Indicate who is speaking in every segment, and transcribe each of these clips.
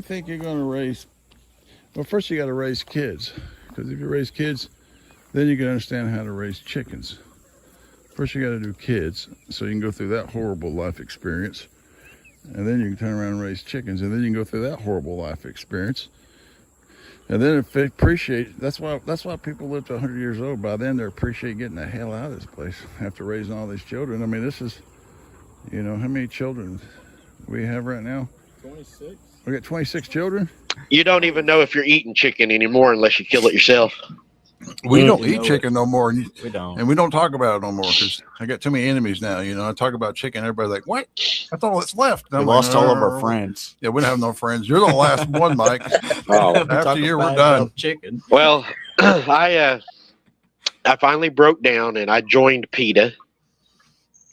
Speaker 1: you think you're going to raise? Well, first you got to raise kids, because if you raise kids, then you can understand how to raise chickens. First, you got to do kids, so you can go through that horrible life experience, and then you can turn around and raise chickens, and then you can go through that horrible life experience, and then appreciate. That's why people live to 100 years old. By then, they appreciate getting the hell out of this place after raising all these children. I mean, this is, how many children we have right now?
Speaker 2: 26.
Speaker 1: We got 26 children.
Speaker 3: You don't even know if you're eating chicken anymore unless you kill it yourself.
Speaker 1: We don't eat chicken no more.
Speaker 2: We don't.
Speaker 1: And we don't talk about it no more because I got too many enemies now. I talk about chicken. Everybody's like, what? That's all that's left.
Speaker 2: We lost all of our friends.
Speaker 1: Yeah, we don't have no friends. You're the last one, Mike.
Speaker 3: Oh,
Speaker 1: after you, we're done.
Speaker 2: Chicken.
Speaker 3: Well, I finally broke down and I joined PETA.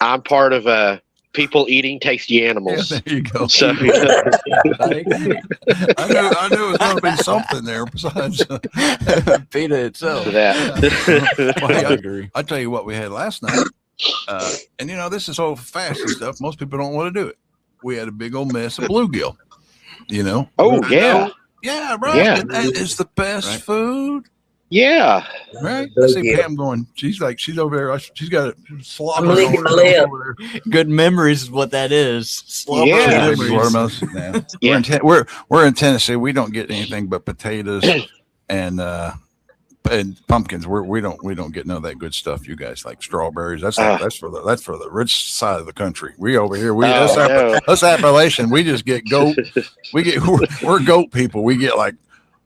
Speaker 3: I'm part of people eating tasty animals.
Speaker 1: Yeah, there you go.
Speaker 3: So,
Speaker 1: I knew it was going to be something there besides
Speaker 2: PETA itself.
Speaker 3: that.
Speaker 1: Well, I agree. I tell you what we had last night, and this is so fast and stuff. Most people don't want to do it. We had a big old mess of bluegill.
Speaker 3: Oh, yeah.
Speaker 1: Yeah, right.
Speaker 3: Yeah.
Speaker 1: And that is the best food.
Speaker 3: Yeah.
Speaker 1: Right. I see Pam going. She's over there. She's got it slobbering.
Speaker 4: I'm licking my lip.
Speaker 2: Good memories is what that is.
Speaker 3: Yeah.
Speaker 1: Yeah. We're in Tennessee. We don't get anything but potatoes and pumpkins. We don't get none of that good stuff. You guys like strawberries. That's for the rich side of the country. We over here. Us Appalachian. We just get goat. We're goat people. We get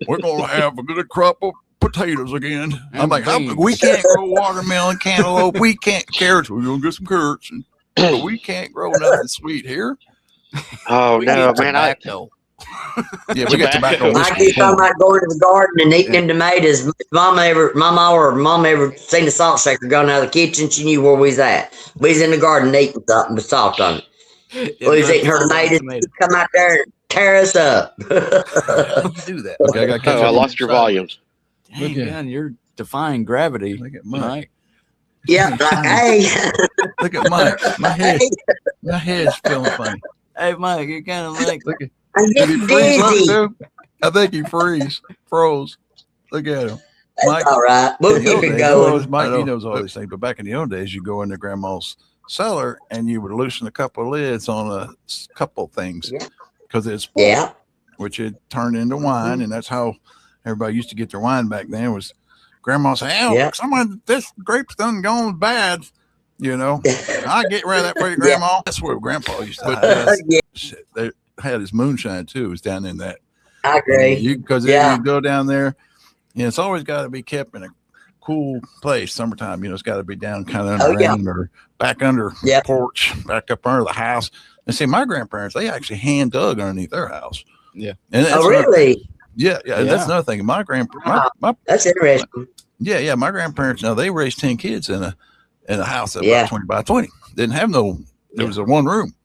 Speaker 1: we're gonna have a good crop of potatoes again. I'm like, we can't grow watermelon, cantaloupe. We can't carrots. We're gonna get some carrots, but we can't grow nothing sweet here.
Speaker 3: Oh no, man!
Speaker 1: Yeah, we got tobacco.
Speaker 4: I keep talking about going to the garden and eating them tomatoes. Mama ever seen the salt shaker going out of the kitchen? She knew where we was at. We was in the garden eating something with salt on it. We was eating her tomatoes. Come out there and tear us up.
Speaker 1: Do that. Okay,
Speaker 3: I lost your volumes.
Speaker 2: Dang, man, you're defying gravity.
Speaker 1: Look at Mike.
Speaker 4: Yeah, hey.
Speaker 1: Look at Mike. My head's feeling funny.
Speaker 2: Hey, Mike, you're kind of like.
Speaker 1: Look at.
Speaker 4: I'm getting dizzy.
Speaker 1: I think he froze. Look at him. Mike,
Speaker 4: all right. We'll keep it going.
Speaker 1: Mike, he knows all these things. But back in the old days, you go into grandma's cellar and you would loosen a couple of lids on a couple of things because it's full, which it turned into wine. And that's how everybody used to get their wine back then was grandma say, this grape's done gone bad. I get rid of that for you, grandma. That's where grandpa used to put they had his moonshine too. It was down in that.
Speaker 4: I agree.
Speaker 1: Because you go down there, it's always got to be kept in a cool place. Summertime, it's got to be down kind of underground or back under the porch, back up under the house. And see, my grandparents, they actually hand dug underneath their house.
Speaker 2: Yeah.
Speaker 1: And that's
Speaker 4: really?
Speaker 1: Yeah. That's another thing. My
Speaker 4: that's interesting.
Speaker 1: My grandparents, now they raised 10 kids in a house of about 20 by 20. Didn't have there was a one room.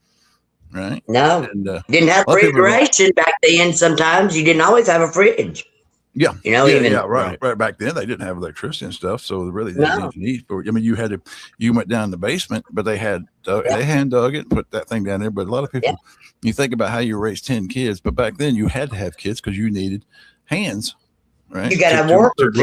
Speaker 1: Right.
Speaker 4: No,
Speaker 1: and,
Speaker 4: didn't have refrigeration back then. Sometimes you didn't always have a fridge.
Speaker 1: Yeah.
Speaker 4: Right.
Speaker 1: Back then they didn't have electricity and stuff, so they really didn't need. But I mean, you went down in the basement, but they hand dug it and put that thing down there. But a lot of people, you think about how you raised 10 kids, but back then you had to have kids because you needed hands. Right.
Speaker 4: You got to have workers.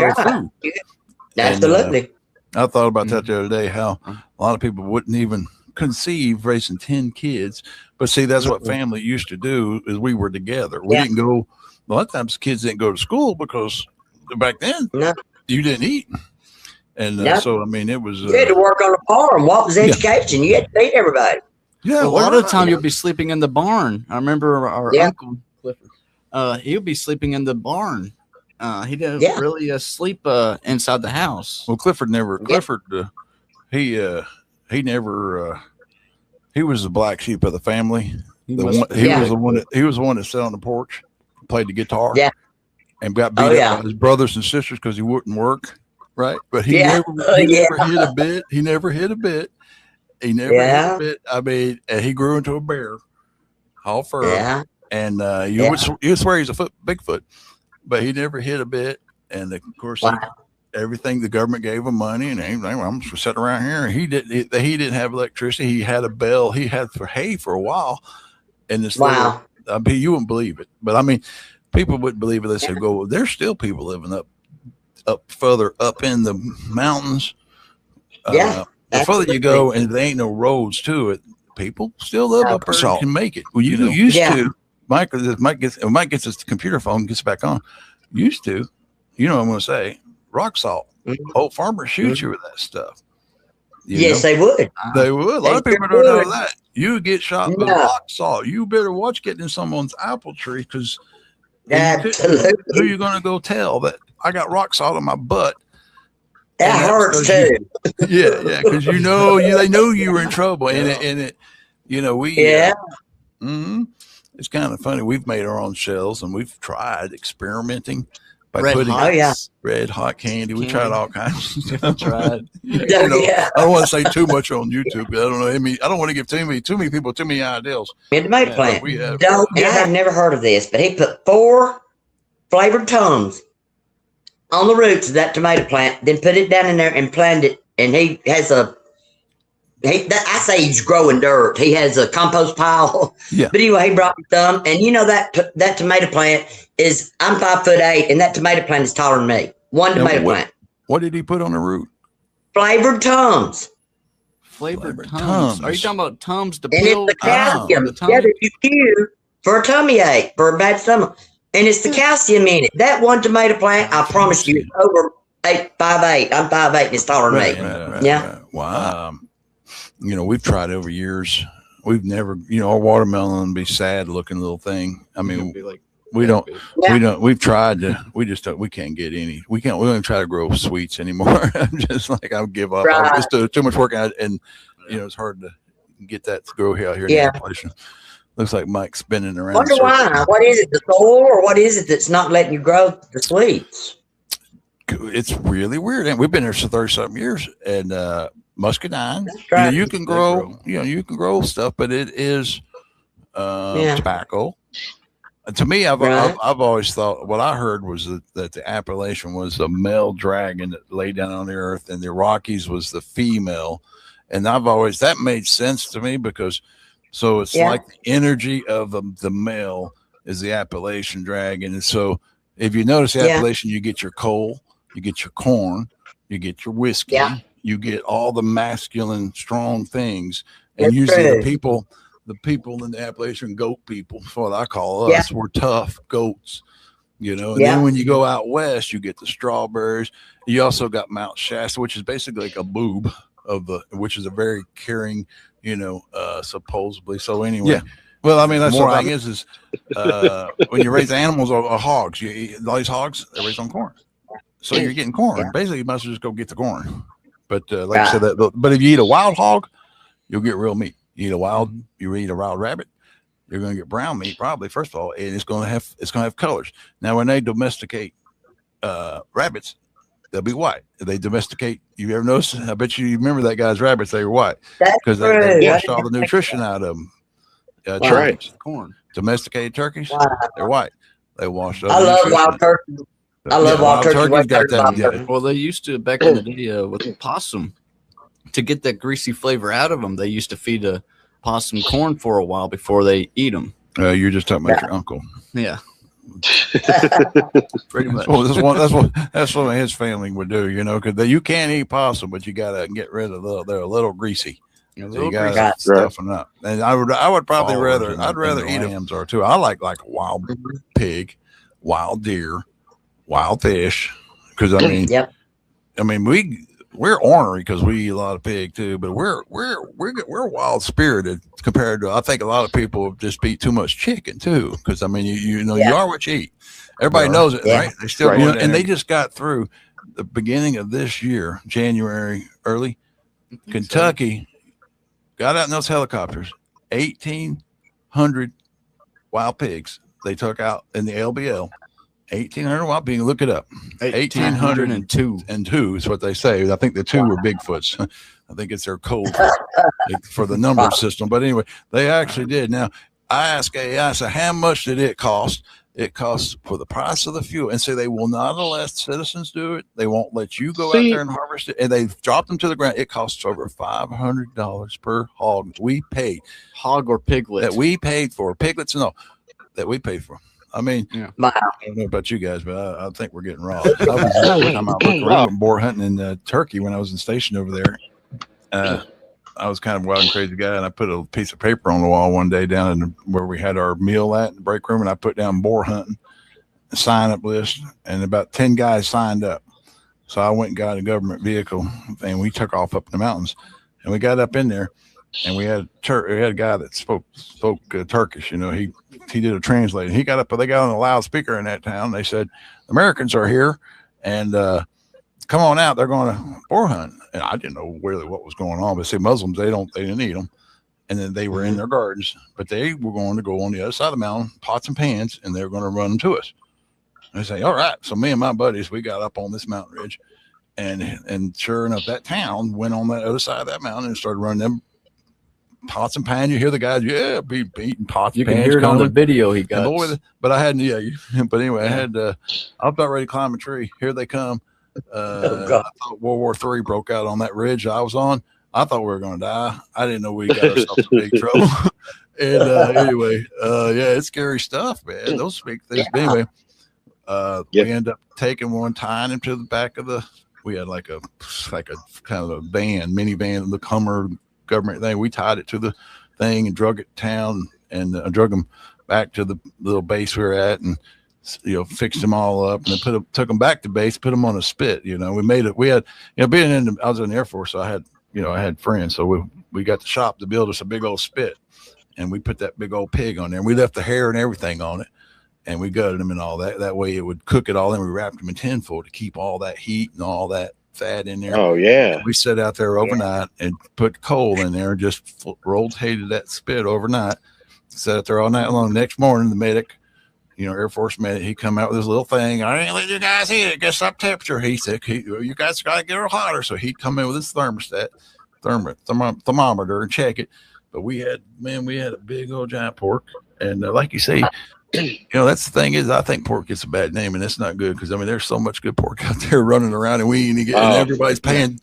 Speaker 4: Absolutely.
Speaker 1: I thought about that the other day. How a lot of people wouldn't even conceive raising 10 kids, but see, that's what family used to do. Is we were together. We didn't go. A lot of times kids didn't go to school because back then you didn't eat, and so I mean it was.
Speaker 4: You had to work on a farm. What was education? You had to feed everybody.
Speaker 1: Yeah,
Speaker 2: a lot of the time you'll be sleeping in the barn. I remember our uncle Clifford. He'll be sleeping in the barn. He didn't really sleep inside the house.
Speaker 1: Well, Clifford never. Clifford, he was the black sheep of the family. He was the one that sat on the porch, played the guitar, and got beat up by his brothers and sisters because he wouldn't work. Right, but he never hit a bit. He never hit a bit. I mean, and he grew into a bear, all fur, and you would swear he's a Bigfoot, but he never hit a bit. And of course, everything the government gave him money, and I'm just sitting around here. And he didn't have electricity. He had a bell. He had for hay for a while, and this I mean, you wouldn't believe it, but I mean, people wouldn't believe it. They said, "Go." Well, there's still people living up further up in the mountains.
Speaker 4: Yeah.
Speaker 1: The further you go, and there ain't no roads to it, people still live up there and can make it. Well, you used to. Mike gets his computer phone, gets back on. Used to, you know what I'm going to say, rock salt. Old farmers shoot you with that stuff.
Speaker 4: Yes, they would.
Speaker 1: They would. A lot of people don't know that. You get shot with rock salt. You better watch getting in someone's apple tree, because who are you going to go tell that I got rock salt in my butt?
Speaker 4: That hurts too.
Speaker 1: Yeah, because they know you were in trouble, and it, it's kind of funny. We've made our own shells, and we've tried experimenting by putting red hot candy. We tried all kinds of stuff. I don't want to say too much on YouTube, but I don't know. I don't want to give too many people too many ideas.
Speaker 4: In the tomato plant, I have never heard of this, but he put 4 flavored Tums on the roots of that tomato plant, then put it down in there and planted it. And he has I say he's growing dirt. He has a compost pile.
Speaker 1: Yeah.
Speaker 4: But anyway, he brought me some. And you know that tomato plant I'm 5'8", and that tomato plant is taller than me. One tomato plant.
Speaker 1: What did he put on the root?
Speaker 4: Flavored Tums.
Speaker 2: Flavored Tums. Are you talking about Tums to
Speaker 4: and
Speaker 2: pill?
Speaker 4: It's the calcium that you use for a tummy ache, for a bad stomach. And it's the calcium in it. That one tomato plant, I promise you, is over 5'8". I'm 5'8", and it's taller than me.
Speaker 1: Right. Wow. We've tried over years. We've never, our watermelon would be sad looking little thing. I mean, we've tried to, we can't get any. We don't even try to grow sweets anymore. I'm just like, I'll give up.
Speaker 4: Right.
Speaker 1: It's too much work. And it's hard to get that to grow out here in the Appalachian. Looks like Mike's spinning around.
Speaker 4: Wonder why? What is it, the soil, or what is it that's not letting you grow the sweets?
Speaker 1: It's really weird. And we've been there for 30-something years. And, muscadine,
Speaker 4: right.
Speaker 1: You can grow, you can grow stuff, but it is tobacco. And to me, I've always thought, what I heard was that the Appalachian was a male dragon that lay down on the earth, and the Rockies was the female. And that made sense to me, because it's like the energy of the male is the Appalachian dragon. And so if you notice the Appalachian, you get your coal, you get your corn, you get your whiskey.
Speaker 4: Yeah.
Speaker 1: You get all the masculine, strong things, and that's usually the people in the Appalachian, goat people, that's what I call us. We're tough goats, And then when you go out west, you get the strawberries. You also got Mount Shasta, which is basically like a boob which is a very caring, supposedly. So anyway,
Speaker 2: yeah.
Speaker 1: Well, I mean, that's the thing is when you raise animals or hogs, you eat all these hogs, they're raised on corn, so you're getting corn. Yeah. Basically, you must just go get the corn. But like I said, but if you eat a wild hog, you'll get real meat. You eat a wild rabbit, you're going to get brown meat probably, first of all, and it's going to have colors. Now, when they domesticate rabbits, they'll be white. If they domesticate, you ever notice? I bet you remember that guy's rabbits. They were white because they washed all the nutrition out of them.
Speaker 3: Right.
Speaker 2: Corn.
Speaker 1: Domesticated turkeys, they're white. They washed.
Speaker 4: I love wild turkeys. I love wild turkeys.
Speaker 1: Got that.
Speaker 2: Well, they used to back in the day with possum, to get that greasy flavor out of them. They used to feed a possum corn for a while before they eat them.
Speaker 1: You're just talking about your uncle.
Speaker 2: Yeah. Pretty much.
Speaker 1: Well, that's what his family would do, because you can't eat possum, but you got to get rid of they're a little greasy. So you got to stuff them up. And I would probably rather eat lambs or too. I like wild pig, wild deer, wild fish, because I mean, we're ornery because we eat a lot of pig too, but we're wild spirited compared to, I think a lot of people just eat too much chicken too, because I mean you are what you eat. Everybody knows it, right? They still and they just got through the beginning of this year, January early. Kentucky got out in those helicopters, 1,800 wild pigs they took out in the LBL. 1,800 wild pigs. Look it up. 1,802 is what they say. I think the 2 were Bigfoots. I think it's their code for the number system. But anyway, they actually did. Now, I asked AI, I said, how much did it cost? It costs for the price of the fuel. And so they will not let citizens do it. They won't let you go out there and harvest it. And they've dropped them to the ground. It costs over $500 per hog. We paid.
Speaker 2: Hog or piglet?
Speaker 1: That we paid for. Piglets and all. that we pay for. I mean,
Speaker 4: Wow.
Speaker 1: I don't know about you guys, but I think we're getting robbed. I was I'm out looking around boar hunting in Turkey when I was in station over there. I was kind of a wild and crazy guy, and I put a piece of paper on the wall one day down in where we had our meal at in the break room, and I put down boar hunting sign up list, and about 10 guys signed up. So I went and got a government vehicle, and we took off up in the mountains, and we got up in there, and we had a guy that spoke Turkish. You know, he did a translator. He got up, they got on a loudspeaker in that town. They said, Americans are here, and come on out. They're going to boar hunt. And I didn't know really what was going on, but see, Muslims, they didn't eat them. And then they were in their gardens, but they were going to go on the other side of the mountain, pots and pans, and they were going to run them to us. And I say, all right. So me and my buddies, we got up on this mountain ridge, and sure enough, that town went on that other side of that mountain and started running them pots and pans. You hear the guys, be beating pots.
Speaker 2: You
Speaker 1: and
Speaker 2: can
Speaker 1: pans
Speaker 2: hear it on the video he got.
Speaker 1: But I hadn't, but anyway, I was about ready to climb a tree. Here they come. I thought World War III broke out on that ridge I was on. I thought we were going to die. I didn't know we got ourselves in big trouble. And anyway, it's scary stuff, man. Those big things. But anyway, we end up taking one, tying him to the back of we had like a kind of a minivan, the Hummer government thing. We tied it to the thing and drug it town, and drug him back to the little base we were at, and fixed them all up, and then took them back to base, put them on a spit. We made it. We had, I was in the Air Force, so I had friends, so we got the shop to build us a big old spit, and we put that big old pig on there, and we left the hair and everything on it, and we gutted them and all that. That way it would cook it all, and we wrapped them in tinfoil to keep all that heat and all that fat in there.
Speaker 3: Oh yeah.
Speaker 1: And we sat out there overnight and put coal in there and just rotated that spit overnight. Sat out there all night long. Next morning, the medic, Air Force medic, he come out with this little thing. I ain't let you guys eat it. It gets up temperature. He said, you guys got to get it hotter. So he'd come in with his thermometer and check it. But we had a big old giant pork. And like you say, that's the thing is, I think pork gets a bad name, and it's not good because, there's so much good pork out there running around, and and everybody's paying.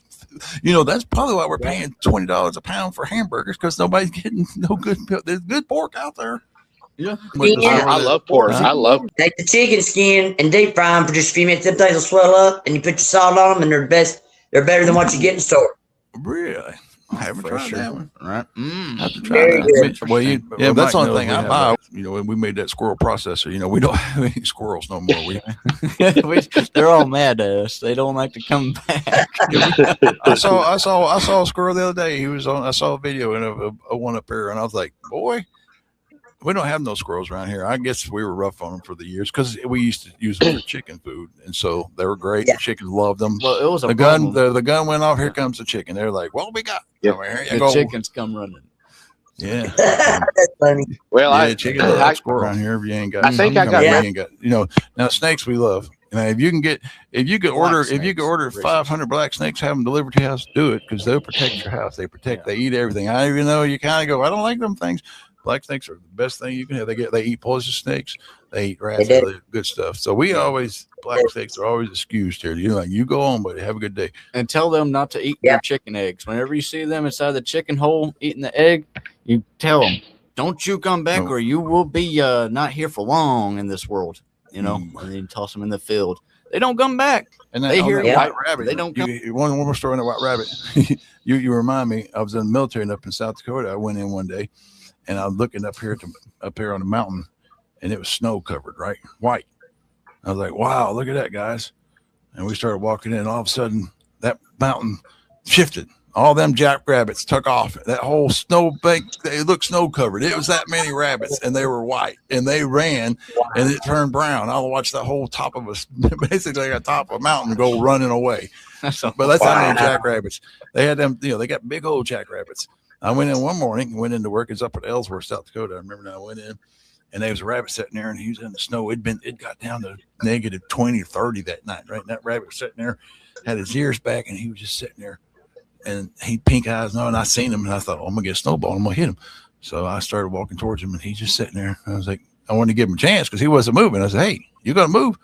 Speaker 1: That's probably why we're paying $20 a pound for hamburgers, because nobody's getting no good. There's good pork out there. Yeah.
Speaker 3: I love pork.
Speaker 4: Take the chicken skin and deep fry them for just a few minutes. Them things will swell up, and you put your salt on them, and they're the best. They're better than what you get in the store.
Speaker 1: Really? I haven't tried that one.
Speaker 2: Right.
Speaker 1: Have to try that. Well, that's the only thing I buy. We made that squirrel processor. We don't have any squirrels no more.
Speaker 2: They're all mad at us. They don't like to come back.
Speaker 1: I saw a squirrel the other day. I saw a video of a one up here, and I was like, boy, we don't have no squirrels around here. I guess we were rough on them for the years because we used to use them for chicken food, and so they were great. Yeah. The chickens loved them.
Speaker 2: Well, it was
Speaker 1: the gun. The gun went off. Here comes the chicken. They're like, "What we got?"
Speaker 3: Yep.
Speaker 2: The chickens come running.
Speaker 1: Yeah,
Speaker 4: that's funny.
Speaker 3: Well,
Speaker 1: chicken squirrel around here. If you ain't got, now snakes we love. If you could order 500 black snakes, have them delivered to your house, do it, because they'll protect your house. They eat everything. I even know you kind of go, I don't like them things. Black snakes are the best thing you can have. They eat poisonous snakes. They eat rats. Good stuff. So black snakes are always excused here. You go on, buddy. Have a good day.
Speaker 2: And tell them not to eat their chicken eggs. Whenever you see them inside the chicken hole eating the egg, you tell them, don't you come back or you will be not here for long in this world. And then you toss them in the field. They don't come back.
Speaker 1: And
Speaker 2: they hear
Speaker 1: white rabbit.
Speaker 2: They don't come.
Speaker 1: One more story on the white rabbit. you remind me. I was in the military and up in South Dakota. I went in one day. And I was looking up here on the mountain, and it was snow covered, right? White. I was like, wow, look at that, guys. And we started walking in, and all of a sudden, that mountain shifted. All them jackrabbits took off. That whole snow bank, it looked snow covered. It was that many rabbits, and they were white. And they ran, and it turned brown. I watched the whole top of basically a top of a mountain go running away. But that's how many jackrabbits. They had them, they got big old jackrabbits. I went in one morning, went into work. It's up at Ellsworth, South Dakota. I remember now I went in, and there was a rabbit sitting there, and he was in the snow. It got down to negative 20 or 30 that night, right? And that rabbit was sitting there, had his ears back, and he was just sitting there. And he pink eyes, and I seen him, and I thought, I'm going to get a snowball. I'm going to hit him. So I started walking towards him, and he's just sitting there. I was like, I wanted to give him a chance because he wasn't moving. I said, hey, you going to move?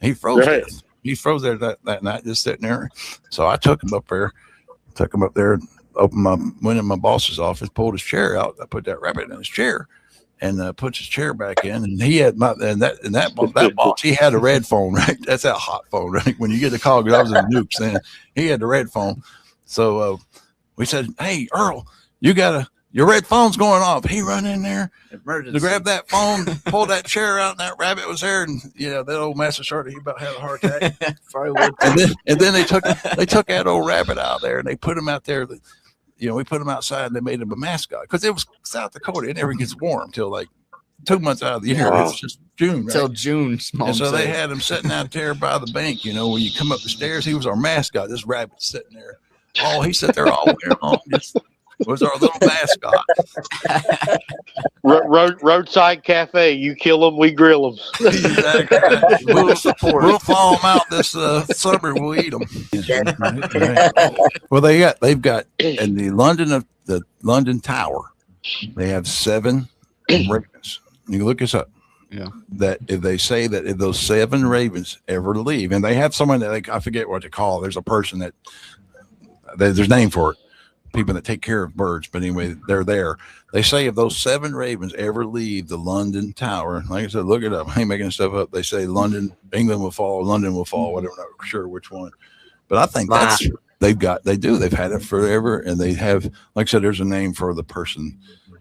Speaker 1: He froze there. He froze there that night, just sitting there. So I took him up there, went in my boss's office, pulled his chair out. I put that rabbit in his chair, and puts his chair back in, and he had that box. He had a red phone, right? That's that hot phone, right? When you get the call, because I was in the nukes then, he had the red phone. So we said, "Hey, Earl, your red phone's going off." He run in there to grab that phone, pull that chair out, and that rabbit was there, and that old master sergeant, he about had a heart attack. and then they took that old rabbit out there, and they put him out there. We put him outside, and they made him a mascot because it was South Dakota. It never gets warm till like 2 months out of the year. It's just June, right?
Speaker 2: Till June.
Speaker 1: And so they had him sitting out there by the bank. When you come up the stairs, he was our mascot. This rabbit sitting there. Oh, he sat there all winter long. Just was our little mascot.
Speaker 3: Roadside cafe. You kill them, we grill them.
Speaker 1: Exactly. We'll thaw them out this summer. We'll eat them. Well, they've got in the London Tower. They have 7 ravens. You can look this up.
Speaker 2: Yeah.
Speaker 1: That if they say that if those 7 ravens ever leave, and they have someone that I forget what they call. There's a person that there's a name for it. People that take care of birds, but anyway, they're there. They say if those 7 ravens ever leave the London Tower, like I said, look it up. I ain't making stuff up. They say England will fall, London will fall, whatever. Not sure which one, but I think that's they've had it forever, and they have, like I said, there's a name for the person.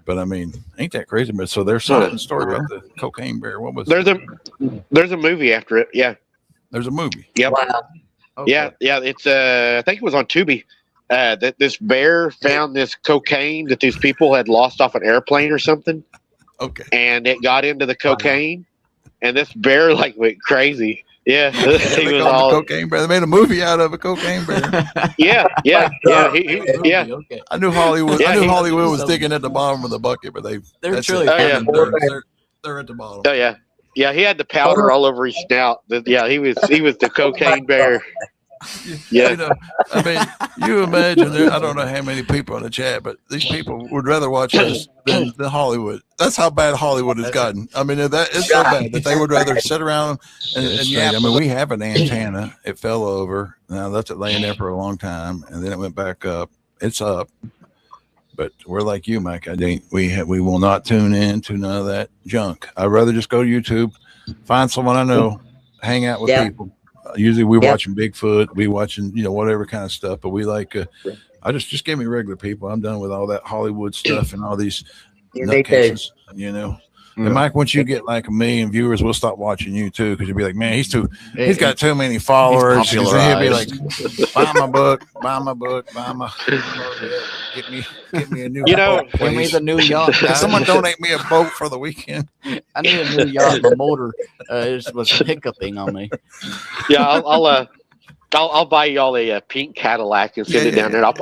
Speaker 1: But I mean, ain't that crazy? But so there's some story about the cocaine bear. What was
Speaker 3: there's a movie after it? Yeah,
Speaker 1: there's a movie.
Speaker 3: Yep.
Speaker 4: Wow.
Speaker 3: Okay. Yeah. It's I think it was on Tubi. That this bear found this cocaine that these people had lost off an airplane or something.
Speaker 1: Okay.
Speaker 3: And it got into the cocaine, and this bear went crazy. Yeah, he was all
Speaker 1: cocaine bear. They made a movie out of a cocaine bear.
Speaker 3: Yeah. Yeah.
Speaker 2: Okay.
Speaker 1: I knew Hollywood. I knew Hollywood was digging at the bottom of the bucket, but
Speaker 2: they're truly.
Speaker 1: They're at the bottom.
Speaker 3: Oh yeah. Yeah, he had the powder all over his snout. Yeah, he was the cocaine bear. Yeah,
Speaker 1: I mean, you imagine I don't know how many people in the chat, but these people would rather watch us than Hollywood. That's how bad Hollywood has gotten. I mean, that is so bad that they would rather sit around and yap. I mean, we have an antenna. It fell over. Now left it laying there for a long time, and then it went back up. It's up, but we're like you, Mike. We will not tune in to none of that junk. I'd rather just go to YouTube, find someone I know, hang out with people. Usually we're watching Bigfoot, we watching, whatever kind of stuff, but we like, I just give me regular people. I'm done with all that Hollywood stuff and all these nutcases, And Mike, once you get like 1 million viewers, we'll stop watching you too, because you'll be like, man, he's got too many followers. And he'll be like, buy my book, get me a new boat, please.
Speaker 2: Give me the new yacht.
Speaker 1: Someone donate me a boat for the weekend.
Speaker 2: I need a new yacht. My motor was hiccuping on me.
Speaker 3: Yeah, I'll buy y'all a pink Cadillac and send it down there. I'll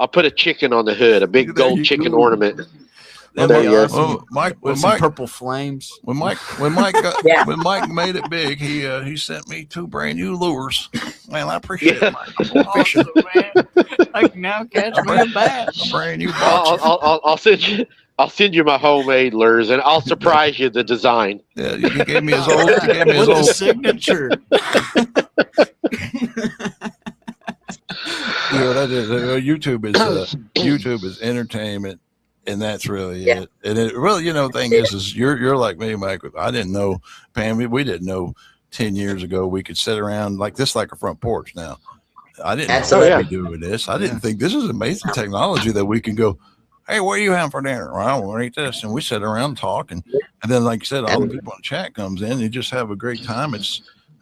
Speaker 3: put a chicken on the hood, a big gold chicken ornament.
Speaker 2: There you go.
Speaker 1: Well, Mike,
Speaker 2: with some purple flames.
Speaker 1: When Mike made it big, he sent me 2 brand new lures. Man, I appreciate it, Mike.
Speaker 2: Awesome, man. I can now catch me a bass.
Speaker 1: Brand new.
Speaker 3: I'll send you my homemade lures, and I'll surprise you the design.
Speaker 1: Yeah, you gave me his old. You gave me his
Speaker 2: old
Speaker 1: signature. That is YouTube is entertainment. And that's really it. And it really, thing is you're like me, Mike. I didn't know, Pam. We didn't know 10 years ago we could sit around like this, like a front porch. Now, I didn't know what we do with this. I didn't think this is amazing technology that we can go, hey, what are you having for dinner? Well, I want to eat this, and we sit around and talk, and then, like you said, all the people in the chat comes in. You just have a great time.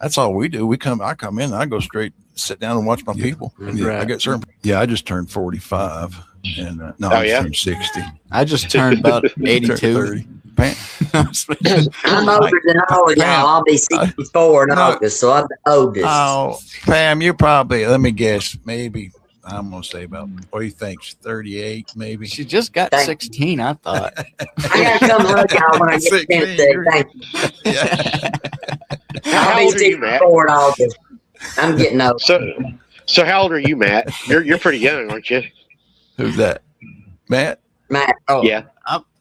Speaker 1: That's all we do. I come in, and I go straight, sit down and watch my people. And I get certain. Yeah, I just turned 45. And I turned 60.
Speaker 2: I just turned about 82.
Speaker 4: I'm older than all of y'all. I'll be 64 in August, so I'm the oldest.
Speaker 1: Oh, Pam, you're probably, let me guess, maybe, I'm going to say about, what do you think, 38 maybe?
Speaker 2: She just got 16, I thought.
Speaker 4: I got to come look y'all when I get to Tennessee. Thank you.
Speaker 3: Yeah.
Speaker 4: I'll be 64 in August. I'm getting old.
Speaker 3: So how old are you, Matt? You're pretty young, aren't you?
Speaker 1: Who's that? Matt?
Speaker 2: Oh,
Speaker 3: yeah.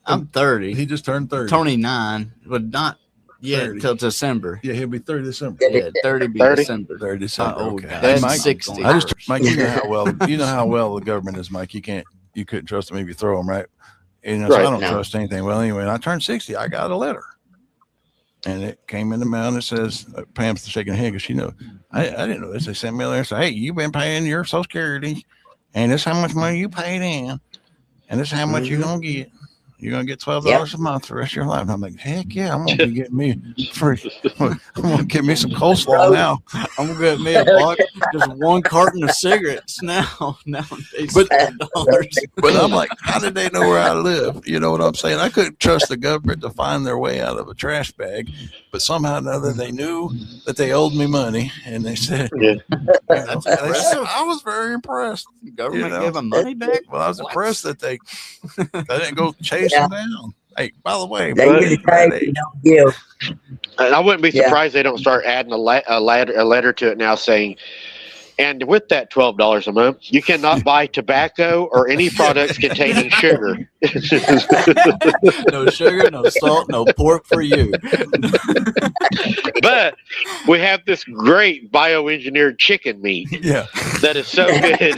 Speaker 2: I'm 30.
Speaker 1: He just turned 30.
Speaker 2: 29, but not yet until December.
Speaker 1: Yeah, he'll be 30 December.
Speaker 2: Yeah, 30 be 30? December.
Speaker 1: 30 December.
Speaker 2: Okay.
Speaker 1: That's
Speaker 2: Mike, 60.
Speaker 1: Mike, you know how well the government is, Mike. You couldn't trust them if you throw them, right? And so I don't
Speaker 4: No.
Speaker 1: trust anything. Well, anyway, when I turned 60, I got a letter. And it came in the mail and it says, Pam's shaking her head because she knows. I didn't know this. They sent me a letter and said, hey, you've been paying your Social Security, and this is how much money you paid in, and this is how much you're going to get. You're going to get $12 a month for the rest of your life. And I'm like, heck yeah, I'm going to be getting me free. I'm going to get me some coleslaw now.
Speaker 2: I'm gonna get me a box, just one carton of cigarettes now. Nowadays,
Speaker 1: But-
Speaker 2: $12.
Speaker 1: But I'm like, how did they know where I live? You know what I'm saying? I couldn't trust the government to find their way out of a trash bag, but somehow or another they knew that they owed me money, and they said,
Speaker 3: Yeah.
Speaker 2: That's impressive.
Speaker 1: I was very impressed.
Speaker 2: The government
Speaker 1: You know,
Speaker 2: gave them money back.
Speaker 1: Well, I was
Speaker 2: What?
Speaker 1: impressed that they didn't go chase them down. Hey, by the way,
Speaker 4: They
Speaker 1: buddy,
Speaker 4: usually say you don't give.
Speaker 3: And I wouldn't be
Speaker 4: Yeah.
Speaker 3: surprised they don't start adding a letter to it now saying, and with that $12 a month, you cannot buy tobacco or any products containing sugar.
Speaker 2: No sugar, no salt, no pork for you.
Speaker 3: But we have this great bioengineered chicken meat
Speaker 1: yeah,
Speaker 3: that is so good.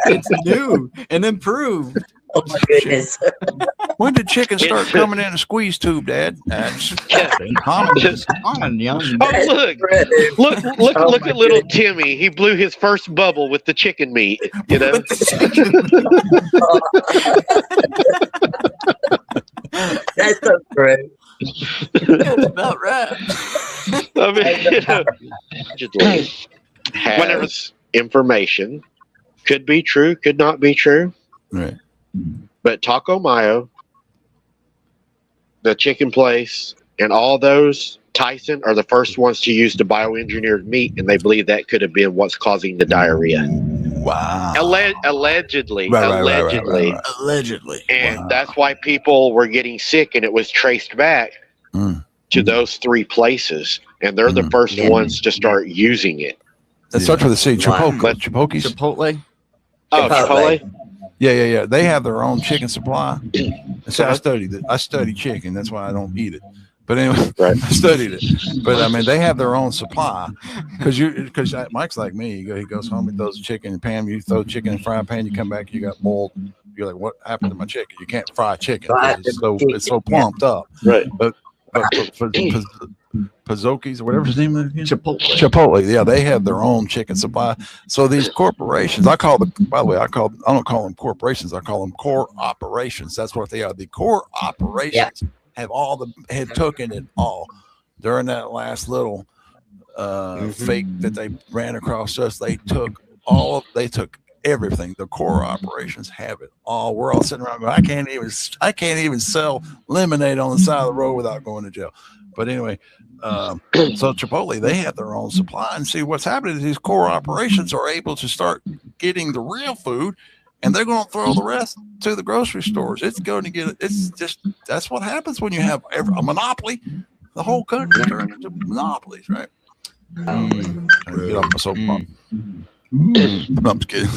Speaker 2: It's new and improved.
Speaker 4: Oh my goodness.
Speaker 1: when did chicken start coming in a squeeze tube, Dad? That's common.
Speaker 2: Common, young.
Speaker 3: Oh, look
Speaker 4: Oh,
Speaker 3: look
Speaker 4: my
Speaker 3: at little
Speaker 4: goodness.
Speaker 3: Timmy. He blew his first bubble with the chicken meat, you know.
Speaker 4: That's so true.
Speaker 2: That's about right.
Speaker 3: I mean, you know, allegedly whenever it's information could be true, could not be true.
Speaker 1: Right.
Speaker 3: But Taco Mayo, the chicken place, and all those, Tyson are the first ones to use the bioengineered meat, and they believe that could have been what's causing the diarrhea.
Speaker 1: Wow.
Speaker 3: Allegedly.
Speaker 1: Right.
Speaker 2: Allegedly.
Speaker 3: And
Speaker 1: Wow.
Speaker 3: that's why people were getting sick, and it was traced back
Speaker 1: Mm.
Speaker 3: to those three places. And they're the first
Speaker 4: Yeah.
Speaker 3: ones to start using it.
Speaker 1: That starts with a C.
Speaker 4: Wow.
Speaker 1: Chipokes.
Speaker 2: Chipotle.
Speaker 3: Oh,
Speaker 4: Chipotle.
Speaker 3: Chipotle?
Speaker 1: Yeah. They have their own chicken supply. So I studied it. I study chicken. That's why I don't eat it. But anyway,
Speaker 3: Right.
Speaker 1: I studied it. But I mean, they have their own supply because Mike's like me. He goes home, he throws the chicken. Pam, you throw chicken in the frying pan. You come back, you got boiled. You're like, what happened to my chicken? You can't fry chicken. 'Cause it's so plumped up.
Speaker 3: Right.
Speaker 1: But Pazokis or whatever his name is again?
Speaker 2: Chipotle.
Speaker 1: Yeah, they have their own chicken supply. So these corporations, by the way, I don't call them corporations. I call them core operations. That's what they are. The core operations had taken it all during that last little fake that they ran across us. They took everything. The core operations have it all. We're all sitting around going, I can't even sell lemonade on the side of the road without going to jail. But anyway, so Chipotle, they have their own supply, and see what's happening is these core operations are able to start getting the real food, and they're going to throw the rest to the grocery stores. It's just that's what happens when you have a monopoly. The whole country turns into monopolies, right? Get off my soapbox. I'm just kidding.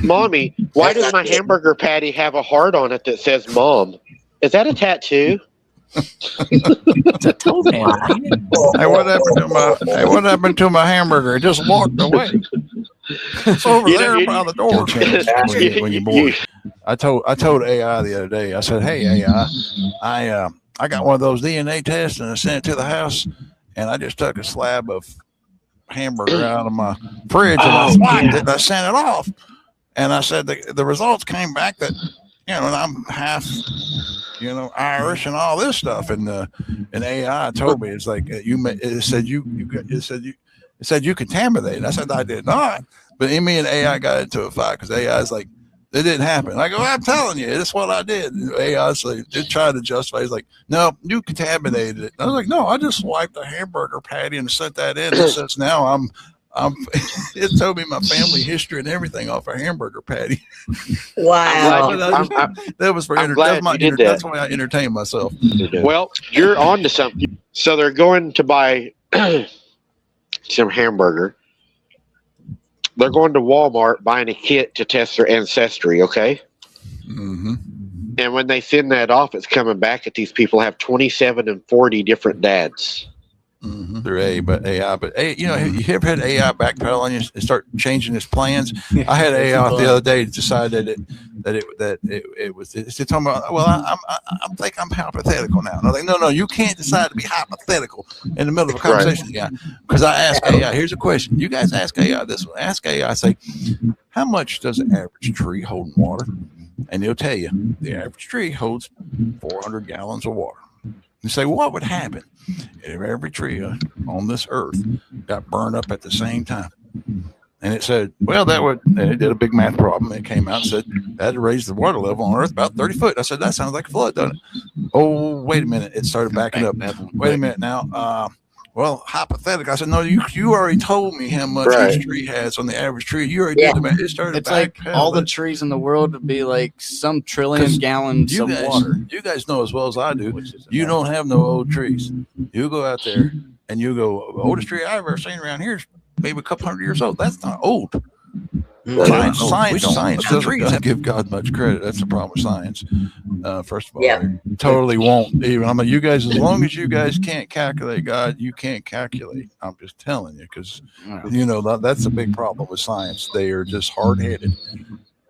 Speaker 3: Mommy, why does my hamburger patty have a heart on it that says mom? Is that a tattoo?
Speaker 2: It's a toenail.
Speaker 1: Hey, what happened to my hamburger? It just walked away. It's over
Speaker 3: You know,
Speaker 1: there
Speaker 3: you-
Speaker 1: by the door. when you're bored. I told AI the other day. I said, "Hey AI, I got one of those DNA tests and I sent it to the house, and I just took a slab of hamburger out of my fridge and I swiped it and I sent it off, and I said the results came back that I'm half Irish and all this stuff, and AI told me it's like it said you contaminated. I said I did not, but me and AI got into a fight because AI is like, it didn't happen. I go, I'm telling you, that's what I did. And AI's like, it tried to justify. He's like, no, you contaminated it. I was like, no, I just swiped a hamburger patty and sent that in. And since now I'm it told me my family history and everything off a hamburger patty.
Speaker 4: Wow.
Speaker 1: That was for
Speaker 3: I'm glad you did that.
Speaker 1: That's why I entertain myself.
Speaker 3: Well, you're on to something. So they're going to buy some hamburger. They're going to Walmart buying a kit to test their ancestry, okay?
Speaker 1: Mm-hmm.
Speaker 3: And when they send that off, it's coming back that these people have 27 and 40 different dads.
Speaker 1: through AI. But you ever had AI backpedal on you and start changing its plans? I had AI the other day decide that it was talking about. Well, I'm think I'm hypothetical now. And I'm like, no, you can't decide to be hypothetical in the middle of a conversation, because I ask AI. Here's a question: you guys ask AI this one. Ask AI. Say, how much does an average tree hold in water? And they'll tell you the average tree holds 400 gallons of water. You say, well, what would happen if every tree on this earth got burned up at the same time? And it said, well, and it did a big math problem. It came out and said that would raise the water level on earth about 30 foot. I said, that sounds like a flood, doesn't it? Oh, wait a minute. It started backing up. Wait a minute now. Well, hypothetical. I said, no, you already told me how much each tree has on the average tree. You already did the math. It started.
Speaker 2: It's like all the trees in the world would be like some trillion gallons of water.
Speaker 1: You guys know as well as I do. You don't have no old trees. You go out there and you go, the oldest tree I've ever seen around here is maybe a couple hundred years old. That's not old. Science doesn't give God much credit. That's the problem with science. First of all, totally won't even. I mean, you guys, as long as you guys can't calculate God, you can't calculate. I'm just telling you, because that's a big problem with science. They are just hard headed.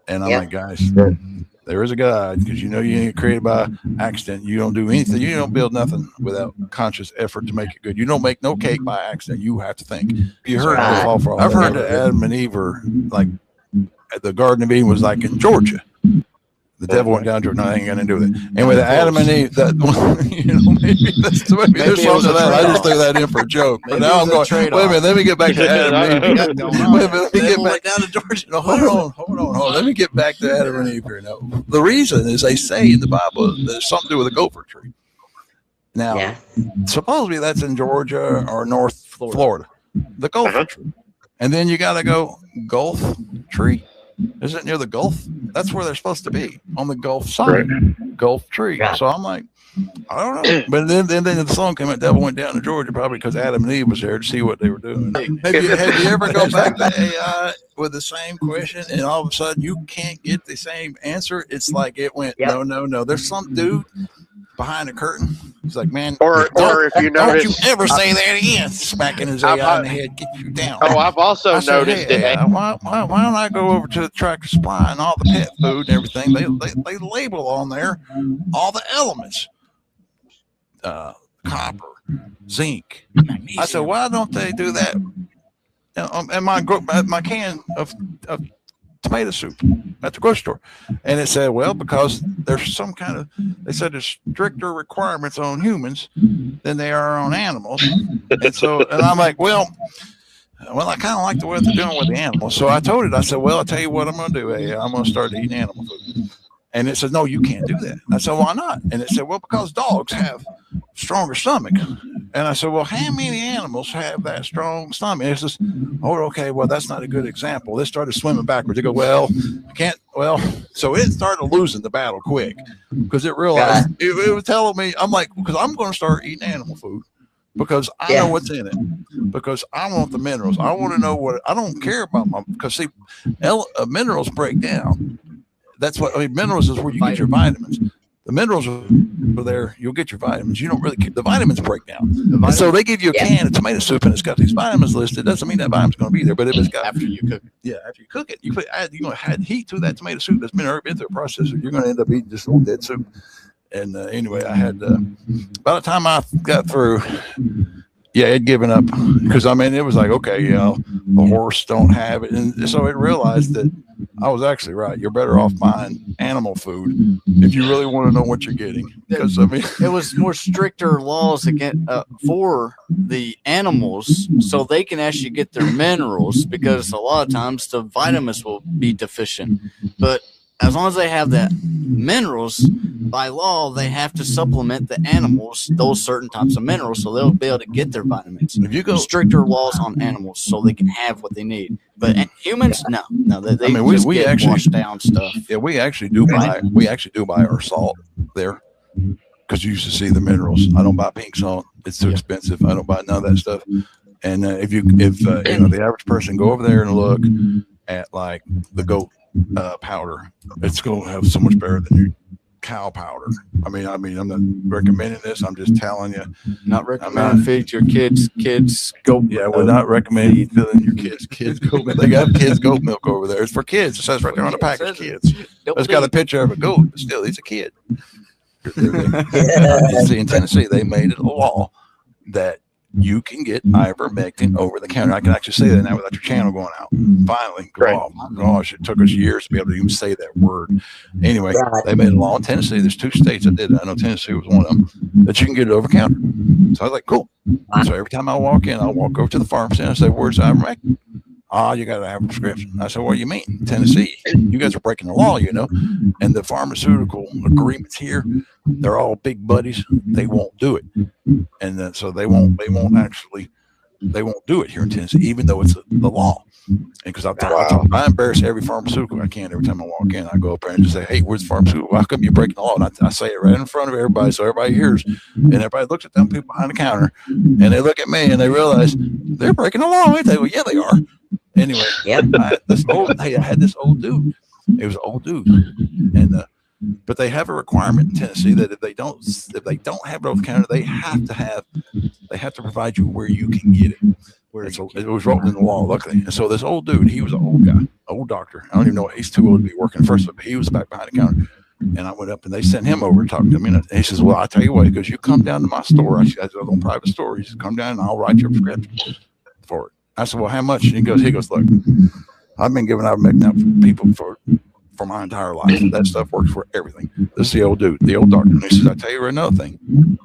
Speaker 1: And I'm like, guys, there is a God, because you ain't created by accident. You don't do anything. You don't build nothing without conscious effort to make it good. You don't make no cake by accident. You have to think. You heard I've heard that Adam and Eve were like, the Garden of Eden was like in Georgia. The devil went down to it. No, I ain't got to do with it. And with Adam and Eve, maybe there's something to that. I just threw that in for a joke. But now I'm going, wait a minute, let me get back to Adam and Eve. Wait a minute, let me get back down to Georgia. No, hold on. Let me get back to Adam and Eve here. Now, the reason is they say in the Bible there's something to do with a gopher tree. Now, supposedly that's in Georgia or North Florida. The gopher tree. And then you got to go Gulf tree. Is it near the Gulf? That's where they're supposed to be, on the Gulf side, Gulf tree. So I'm like, I don't know. But then the song came out, devil went down to Georgia, probably because Adam and Eve was there to see what they were doing. Have you ever go back to AI with the same question and all of a sudden you can't get the same answer? It's like it went, no. There's some dude behind the curtain. He's like, man,
Speaker 3: or if you notice,
Speaker 1: don't you ever say that again. Smacking his AI in the head, get you down.
Speaker 3: Oh, I've also noticed that.
Speaker 1: Why don't I go over to the Tractor Supply and all the pet food and everything? They label on there all the elements, copper, zinc. I said, why don't they do that? And my can of tomato soup at the grocery store, and it said, well, because there's some kind of, they said there's stricter requirements on humans than they are on animals. And I'm like, well, I kind of like the way they're doing with the animals. So I told it, I said, well, I'll tell you what I'm going to do. Hey, I'm going to start eating animal food. And it says, no, you can't do that. I said, why not? And it said, well, because dogs have stronger stomach. And I said, well, how many animals have that strong stomach? And it says, oh, okay, well, that's not a good example. They started swimming backwards. They go, well, I can't. Well, so it started losing the battle quick, because it realized it was telling me, I'm like, because I'm going to start eating animal food, because I know what's in it, because I want the minerals. I want to know what, I don't care about because see, minerals break down. That's what, minerals is where you get your vitamins. The minerals are there. You'll get your vitamins. You don't really care. The vitamins break down. And so they give you a can of tomato soup and it's got these vitamins listed. Doesn't mean that vitamin's going to be there, but if it's got,
Speaker 2: after you cook it.
Speaker 1: After you cook it, you're going to add heat to that tomato soup that's been already through a processor. You're going to end up eating just old dead soup. And anyway, I had, by the time I got through, it given up, because it was like, okay, the horse don't have it. And so it realized that I was actually right. You're better off buying animal food if you really want to know what you're getting. Because
Speaker 2: it was more stricter laws against for the animals, so they can actually get their minerals, because a lot of times the vitamins will be deficient. But as long as they have the minerals, by law, they have to supplement the animals those certain types of minerals, so they'll be able to get their vitamins. If you go stricter laws on animals, so they can have what they need. But humans, no, they just we actually washed down stuff.
Speaker 1: Yeah, we actually do buy our salt there, because you used to see the minerals. I don't buy pink salt; it's too expensive. I don't buy none of that stuff. And if the average person go over there and look at like the goat powder, it's going to have so much better than cow powder. I mean, I'm not recommending this. I'm just telling you.
Speaker 2: Not recommend feed your kids goat.
Speaker 1: Yeah, we're not recommending filling your kids goat milk. They got kids goat milk over there. It's for kids. It says right there on the package, kids. It's got a picture of a goat, but still, he's a kid. See, in Tennessee, they made it a law that you can get ivermectin over the counter. I can actually say that now without your channel going out. Finally,
Speaker 3: Right.
Speaker 1: oh my gosh, it took us years to be able to even say that word. Anyway, they made a law in Tennessee. There's 2 states that did it. I know Tennessee was one of them, that you can get it over counter. So I was like, cool. So every time I walk in, I'll walk over to the pharmacy and I say, where's ivermectin? You got to have a prescription. I said, what do you mean? Tennessee, you guys are breaking the law, and the pharmaceutical agreements here, they're all big buddies. They won't do it. And then, so they won't do it here in Tennessee, even though it's the law. Because I embarrass every pharmaceutical I can every time I walk in. I go up there and just say, hey, where's the pharmaceutical? How come you're breaking the law? And I say it right in front of everybody so everybody hears. And everybody looks at them people behind the counter and they look at me and they realize they're breaking the law. Ain't they? Well, yeah, they are. Anyway, I had this old dude. It was an old dude. And but they have a requirement in Tennessee that if they don't have it over the counter, they have to provide you where you can get it. It was written in the law, luckily. And so this old dude, he was an old guy, old doctor. I don't even know what, he's too old to be working first, but he was back behind the counter. And I went up and they sent him over to talk to me. And he says, well, I'll tell you what, he goes, you come down to my store. I said, on private store. He says, come down and I'll write you a prescription for it. I said, well, how much? And he goes, look, I've been giving ivermectin out for people for my entire life. That stuff works for everything. This is the old dude, the old doctor. And he says, I tell you another thing.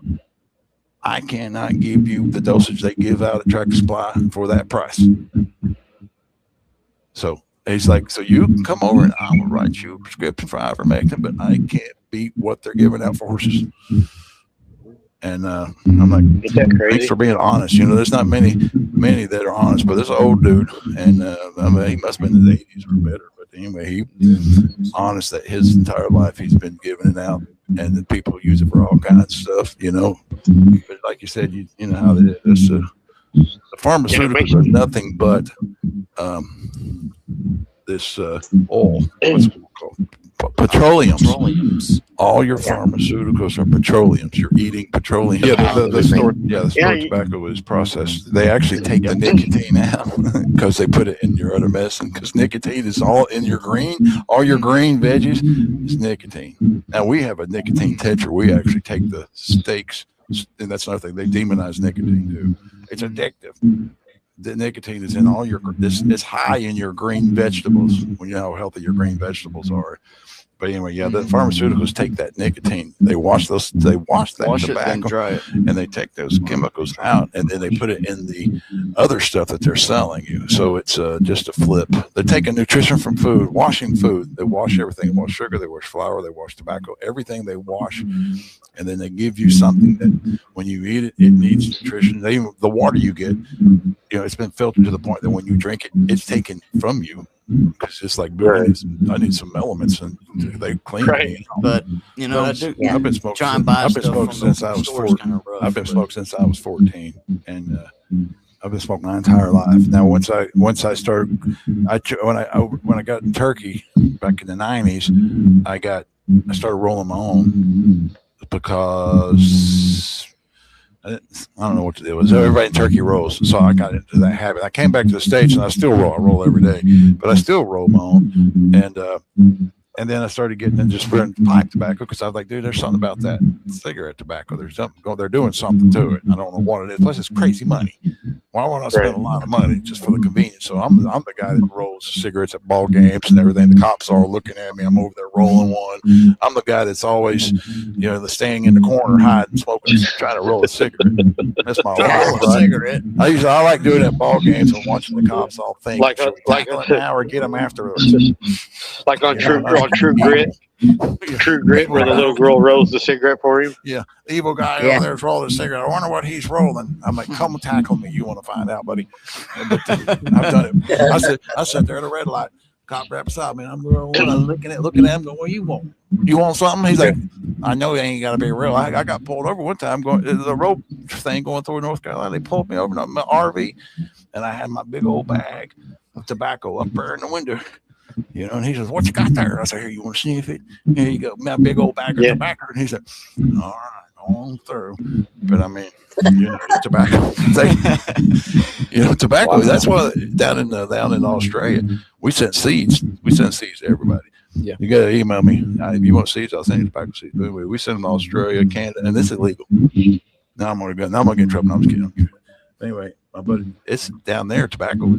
Speaker 1: I cannot give you the dosage they give out at Tractor Supply for that price. So he's like, so you can come over and I will write you a prescription for ivermectin, but I can't beat what they're giving out for horses. And I'm like, thanks for being honest. There's not many that are honest, but this old dude, and he must have been in the 80s or better. But anyway, he's honest that his entire life he's been giving it out, and then people use it for all kinds of stuff, But like you said, you know how it is. The pharmaceuticals are nothing but this oil. What's it called? Petroleums. All your pharmaceuticals are petroleums. You're eating petroleum. Yeah, the stored tobacco is processed. They actually take the nicotine out because they put it in your other medicine. Because nicotine is all in your all your green veggies is nicotine. Now we have a nicotine tetra. We actually take the steaks, and that's another thing. They demonize nicotine too. It's addictive. The nicotine is in all your. It's high in your green vegetables. When you know how healthy your green vegetables are. But anyway, the pharmaceuticals take that nicotine. They wash that tobacco, dry it, and they take those chemicals out, and then they put it in the other stuff that they're selling you. So it's just a flip. They're taking nutrition from food, washing food. They wash everything. They wash sugar. They wash flour. They wash tobacco. Everything they wash, and then they give you something that when you eat it, it needs nutrition. The water you get, it's been filtered to the point that when you drink it, it's taken from you. It's just like I need some elements, and they clean me.
Speaker 2: But I've been smoking
Speaker 1: since I was 14. I've been smoking since I was 14, and I've been smoking my entire life. Now, once I started, when I got in Turkey back in the 90s, I started rolling my own because. I don't know what to do. Everybody in Turkey rolls, so I got into that habit. I came back to the States, and I still roll. I roll every day, but I still roll my own. And then I started getting into just burning pipe tobacco because I was like, dude, there's something about that cigarette tobacco. There's something. They're doing something to it. I don't know what it is. Plus, it's crazy money. Why would I spend a lot of money just for the convenience? So I'm the guy that rolls cigarettes at ball games and everything. The cops are looking at me. I'm over there rolling one. I'm the guy that's always, staying in the corner, hiding, smoking, trying to roll a cigarette. That's my life.
Speaker 2: Cigarette.
Speaker 1: I like doing it at ball games and watching the cops all think, should we tackle it now or get them after us?
Speaker 3: Like on True Grit. True Grit, where the little girl rolls the cigarette for him.
Speaker 1: Yeah, the evil guy over there's rolling a cigarette. I wonder what he's rolling. I'm like, come tackle me. You want to find out, buddy? But, I've done it. I sat there at a red light. Cop right beside me. And I'm looking at him. Going, what do you want? You want something? He's like, I know you ain't got to be real. I got pulled over one time going the road thing going through North Carolina. They pulled me over in my RV, and I had my big old bag of tobacco up there in the window. And he says, "What you got there?" I said, "Here, you want to sniff it? Here you go, my big old bag of tobacco." And he said, "All right, on through." But I mean, tobacco. Tobacco. Wow. That's why down in Australia, we sent seeds. We send seeds to everybody.
Speaker 2: Yeah,
Speaker 1: you got to email me if you want seeds. I'll send you tobacco seeds. But anyway, we send them to Australia, Canada, and this is illegal. Now I'm gonna get in trouble. No, I'm just kidding. Anyway, but it's down there. Tobacco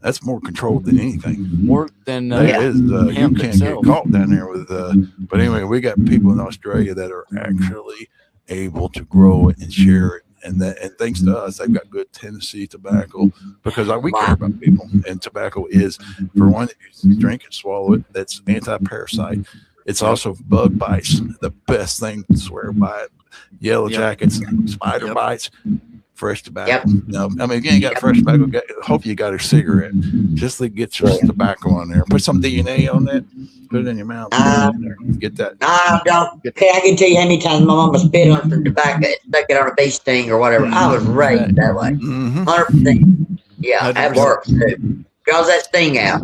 Speaker 1: that's more controlled than anything.
Speaker 2: More than
Speaker 1: you can't get caught down there with. But anyway, we got people in Australia that are actually able to grow it and share it, and thanks to us, they've got good Tennessee tobacco because we care about people. And tobacco is, for one, if you drink and swallow it, that's anti-parasite. It's also bug bites. The best thing to swear by it. Yellow jackets, spider bites. Fresh tobacco. No, I mean, again, you got fresh tobacco. Hope you got a cigarette. Just to get your tobacco on there. Put some DNA on that. Put it in your mouth. Get that.
Speaker 4: I don't. Okay, I can tell you how many times my mama spit on some tobacco, stuck it on a bee sting or whatever. I was raised that way. 100%. Yeah, that works too. Draws that sting out.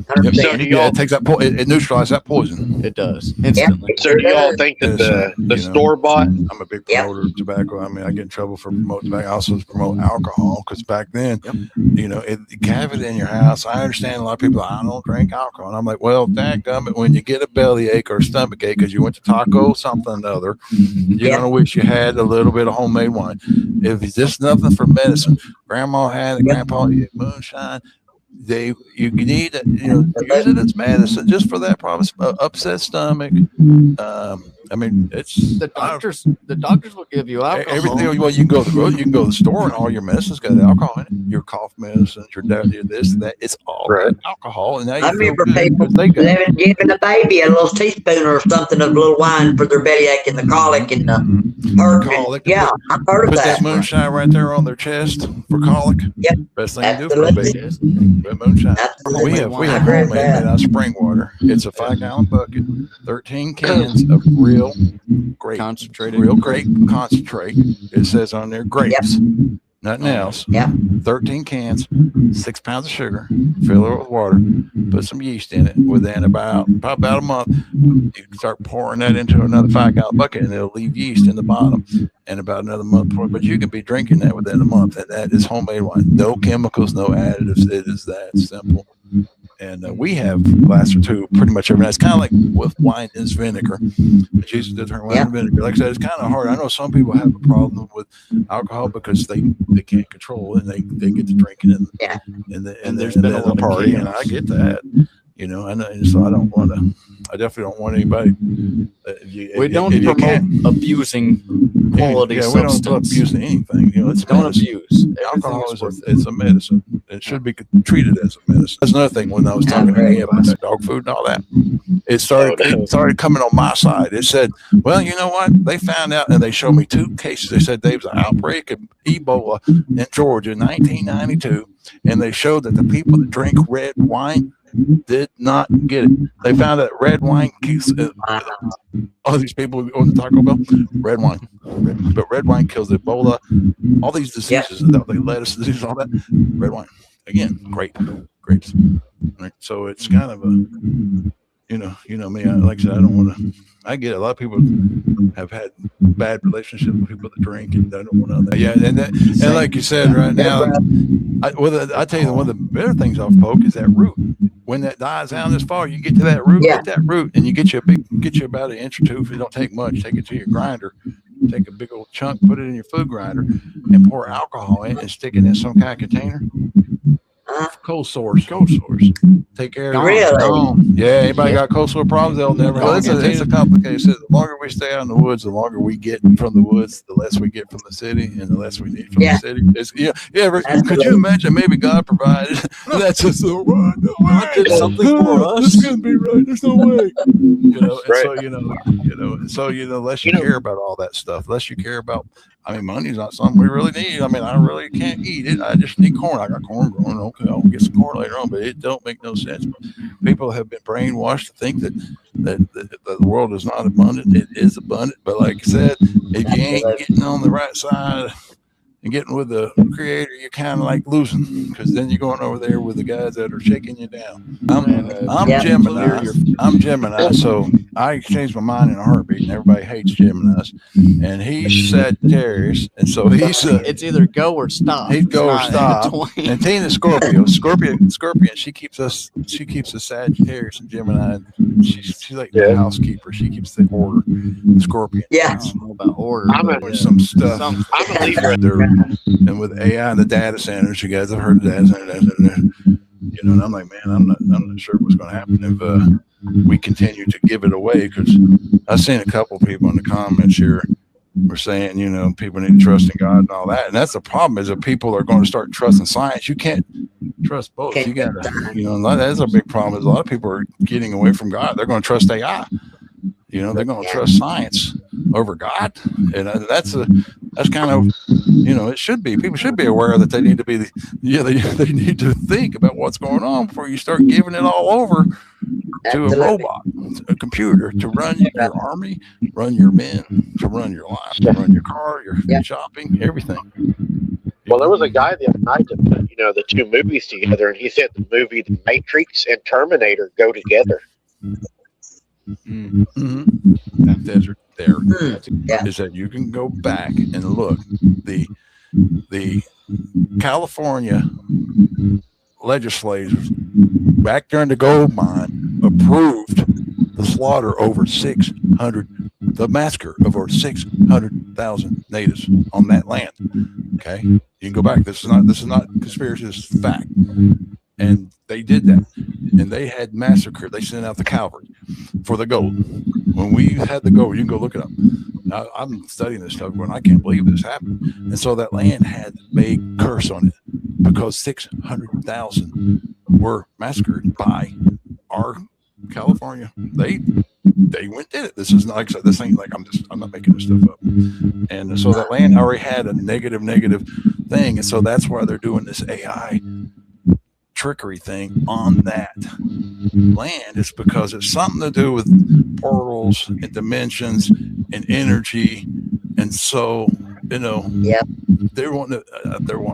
Speaker 1: It takes that. It neutralizes that poison.
Speaker 2: It does instantly.
Speaker 3: So do y'all think that the store bought?
Speaker 1: I'm a big promoter of tobacco. I mean, I get in trouble for promoting tobacco. I also promote alcohol because back then, you have it in your house. I understand a lot of people. I don't drink alcohol, and I'm like, well, dadgummit, when you get a belly ache or a stomach ache because you went to taco something or another, you're gonna wish you had a little bit of homemade wine. If it's just nothing for medicine, grandma had it, grandpa had moonshine. You need it, use it as medicine just for that problem. Upset stomach. I mean, it's
Speaker 2: the doctors. The doctors will give you alcohol.
Speaker 1: Everything. Well, you can go to the store and all your medicine's got alcohol in it. Your cough medicines, your this, that. It's all alcohol. And now
Speaker 4: I remember people giving a baby a little teaspoon or something of a little wine for their belly ache and the colic and the colic. Yeah, I've heard of that.
Speaker 1: Put that moonshine right there on their chest for colic.
Speaker 4: Yep,
Speaker 1: best thing to do for a baby. Moonshine. We have homemade made out of spring water. It's a 5-gallon bucket, 13 cans of real grape concentrate. It says on there grapes, nothing else. 13 cans, 6 pounds of sugar, fill it with water, put some yeast in it. Within about a month, you can start pouring that into another 5-gallon bucket, and it'll leave yeast in the bottom. And about another month, but you can be drinking that within a month, and that is homemade wine. No chemicals, no additives. It is that simple. And we have glass or two pretty much every night. It's kind of like with wine is vinegar. It's used to turn wine and vinegar. Like I said, it's kind of hard. I know some people have a problem with alcohol because they can't control it, and they get to drinking and there's been a little party, and I get that. I know, so I definitely don't want anybody.
Speaker 2: We don't promote abusing quality substance.
Speaker 1: We don't abuse anything.
Speaker 2: Don't abuse.
Speaker 1: Alcohol is a medicine. It should be treated as a medicine. That's another thing when I was talking to him about dog food and all that. It started coming on my side. It said, well, you know what? They found out, and they showed me 2 cases. They said there was an outbreak of Ebola in Georgia in 1992, and they showed that the people that drink red wine did not get it. They found that red wine kills all these people on the Taco Bell. Red wine, but red wine kills Ebola, all these diseases, the lettuce disease, all that. Red wine again, grapes. Right? So it's kind of a, me. Like I said, I don't want to. I get it. A lot of people have had bad relationships with people that drink, and I don't want to. Yeah, and like you said, right now, I tell you, one of the better things off poke is that root. When that dies down this far, you get to that root, get that root, and you get you about an inch or two. If it don't take much, take it to your grinder. Take a big old chunk, put it in your food grinder, and pour alcohol in and stick it in some kind of container. Cold sores. Take care of it.
Speaker 4: Really?
Speaker 1: Yeah, anybody got cold sore problems, they'll never. Well, it's a complicated. The longer we stay out in the woods, the longer we get from the woods, the less we get from the city, and the less we need from the city. Could you imagine? Maybe God provided. That's just the right. God did something for us. This couldn't be right. There's no way. So unless you care about all that stuff, unless you care about. I mean, money's not something we really need. I mean, I really can't eat it. I just need corn. I got corn growing. Okay, I'll get some corn later on, but it don't make no sense. But people have been brainwashed to think that the world is not abundant. It is abundant. But like I said, if you ain't getting on the right side, and getting with the creator, you're kind of like losing, because then you're going over there with the guys that are shaking you down. I'm Gemini. I'm Gemini, so I changed my mind in a heartbeat, and everybody hates Geminis. And he's Sagittarius, and so he's
Speaker 2: it's either go or stop.
Speaker 1: He's go or stop. And Tina's Scorpio. Scorpion. She keeps us Sagittarius and Gemini. She's like the housekeeper. She keeps the order. Scorpion.
Speaker 4: Yeah.
Speaker 2: I don't know about order.
Speaker 1: Some stuff.
Speaker 3: I'm a Libra.
Speaker 1: And with AI and the data centers, you guys have heard of data centers. You know, and I'm like, man, I'm not sure what's going to happen if we continue to give it away. Because I've seen a couple people in the comments here were saying, you know, people need to trust in God and all that. And that's the problem, is that people are going to start trusting science. You can't trust both. You got to, you know, that's a big problem. Is a lot of people are getting away from God. They're going to trust AI. You know, they're going to trust science over God, and that's kind of, you know, it should be. People should be aware that they need to be, they need to think about what's going on before you start giving it all over to a robot, a computer to run your army, run your men, to run your life, to run your car, your shopping, everything.
Speaker 3: Well, there was a guy the other night that put, you know, the two movies together, and he said the movie The Matrix and Terminator go together.
Speaker 1: That desert there is that you can go back and look. The California legislators back during the gold mine approved the slaughter the massacre of over 600,000 natives on that land. Okay, you can go back. This is not conspiracy. This is fact. And they did that, and they had massacred. They sent out the cavalry for the gold. When we had the gold, you can go look it up. Now, I'm studying this stuff, and I can't believe this happened. And so that land had a big curse on it because 600,000 were massacred by our California. They went did it. This is not, this ain't like I'm not making this stuff up. And so that land already had a negative thing, and so that's why they're doing this AI trickery thing on that land. Is because it's something to do with portals and dimensions and energy, and so, you know, they're wanting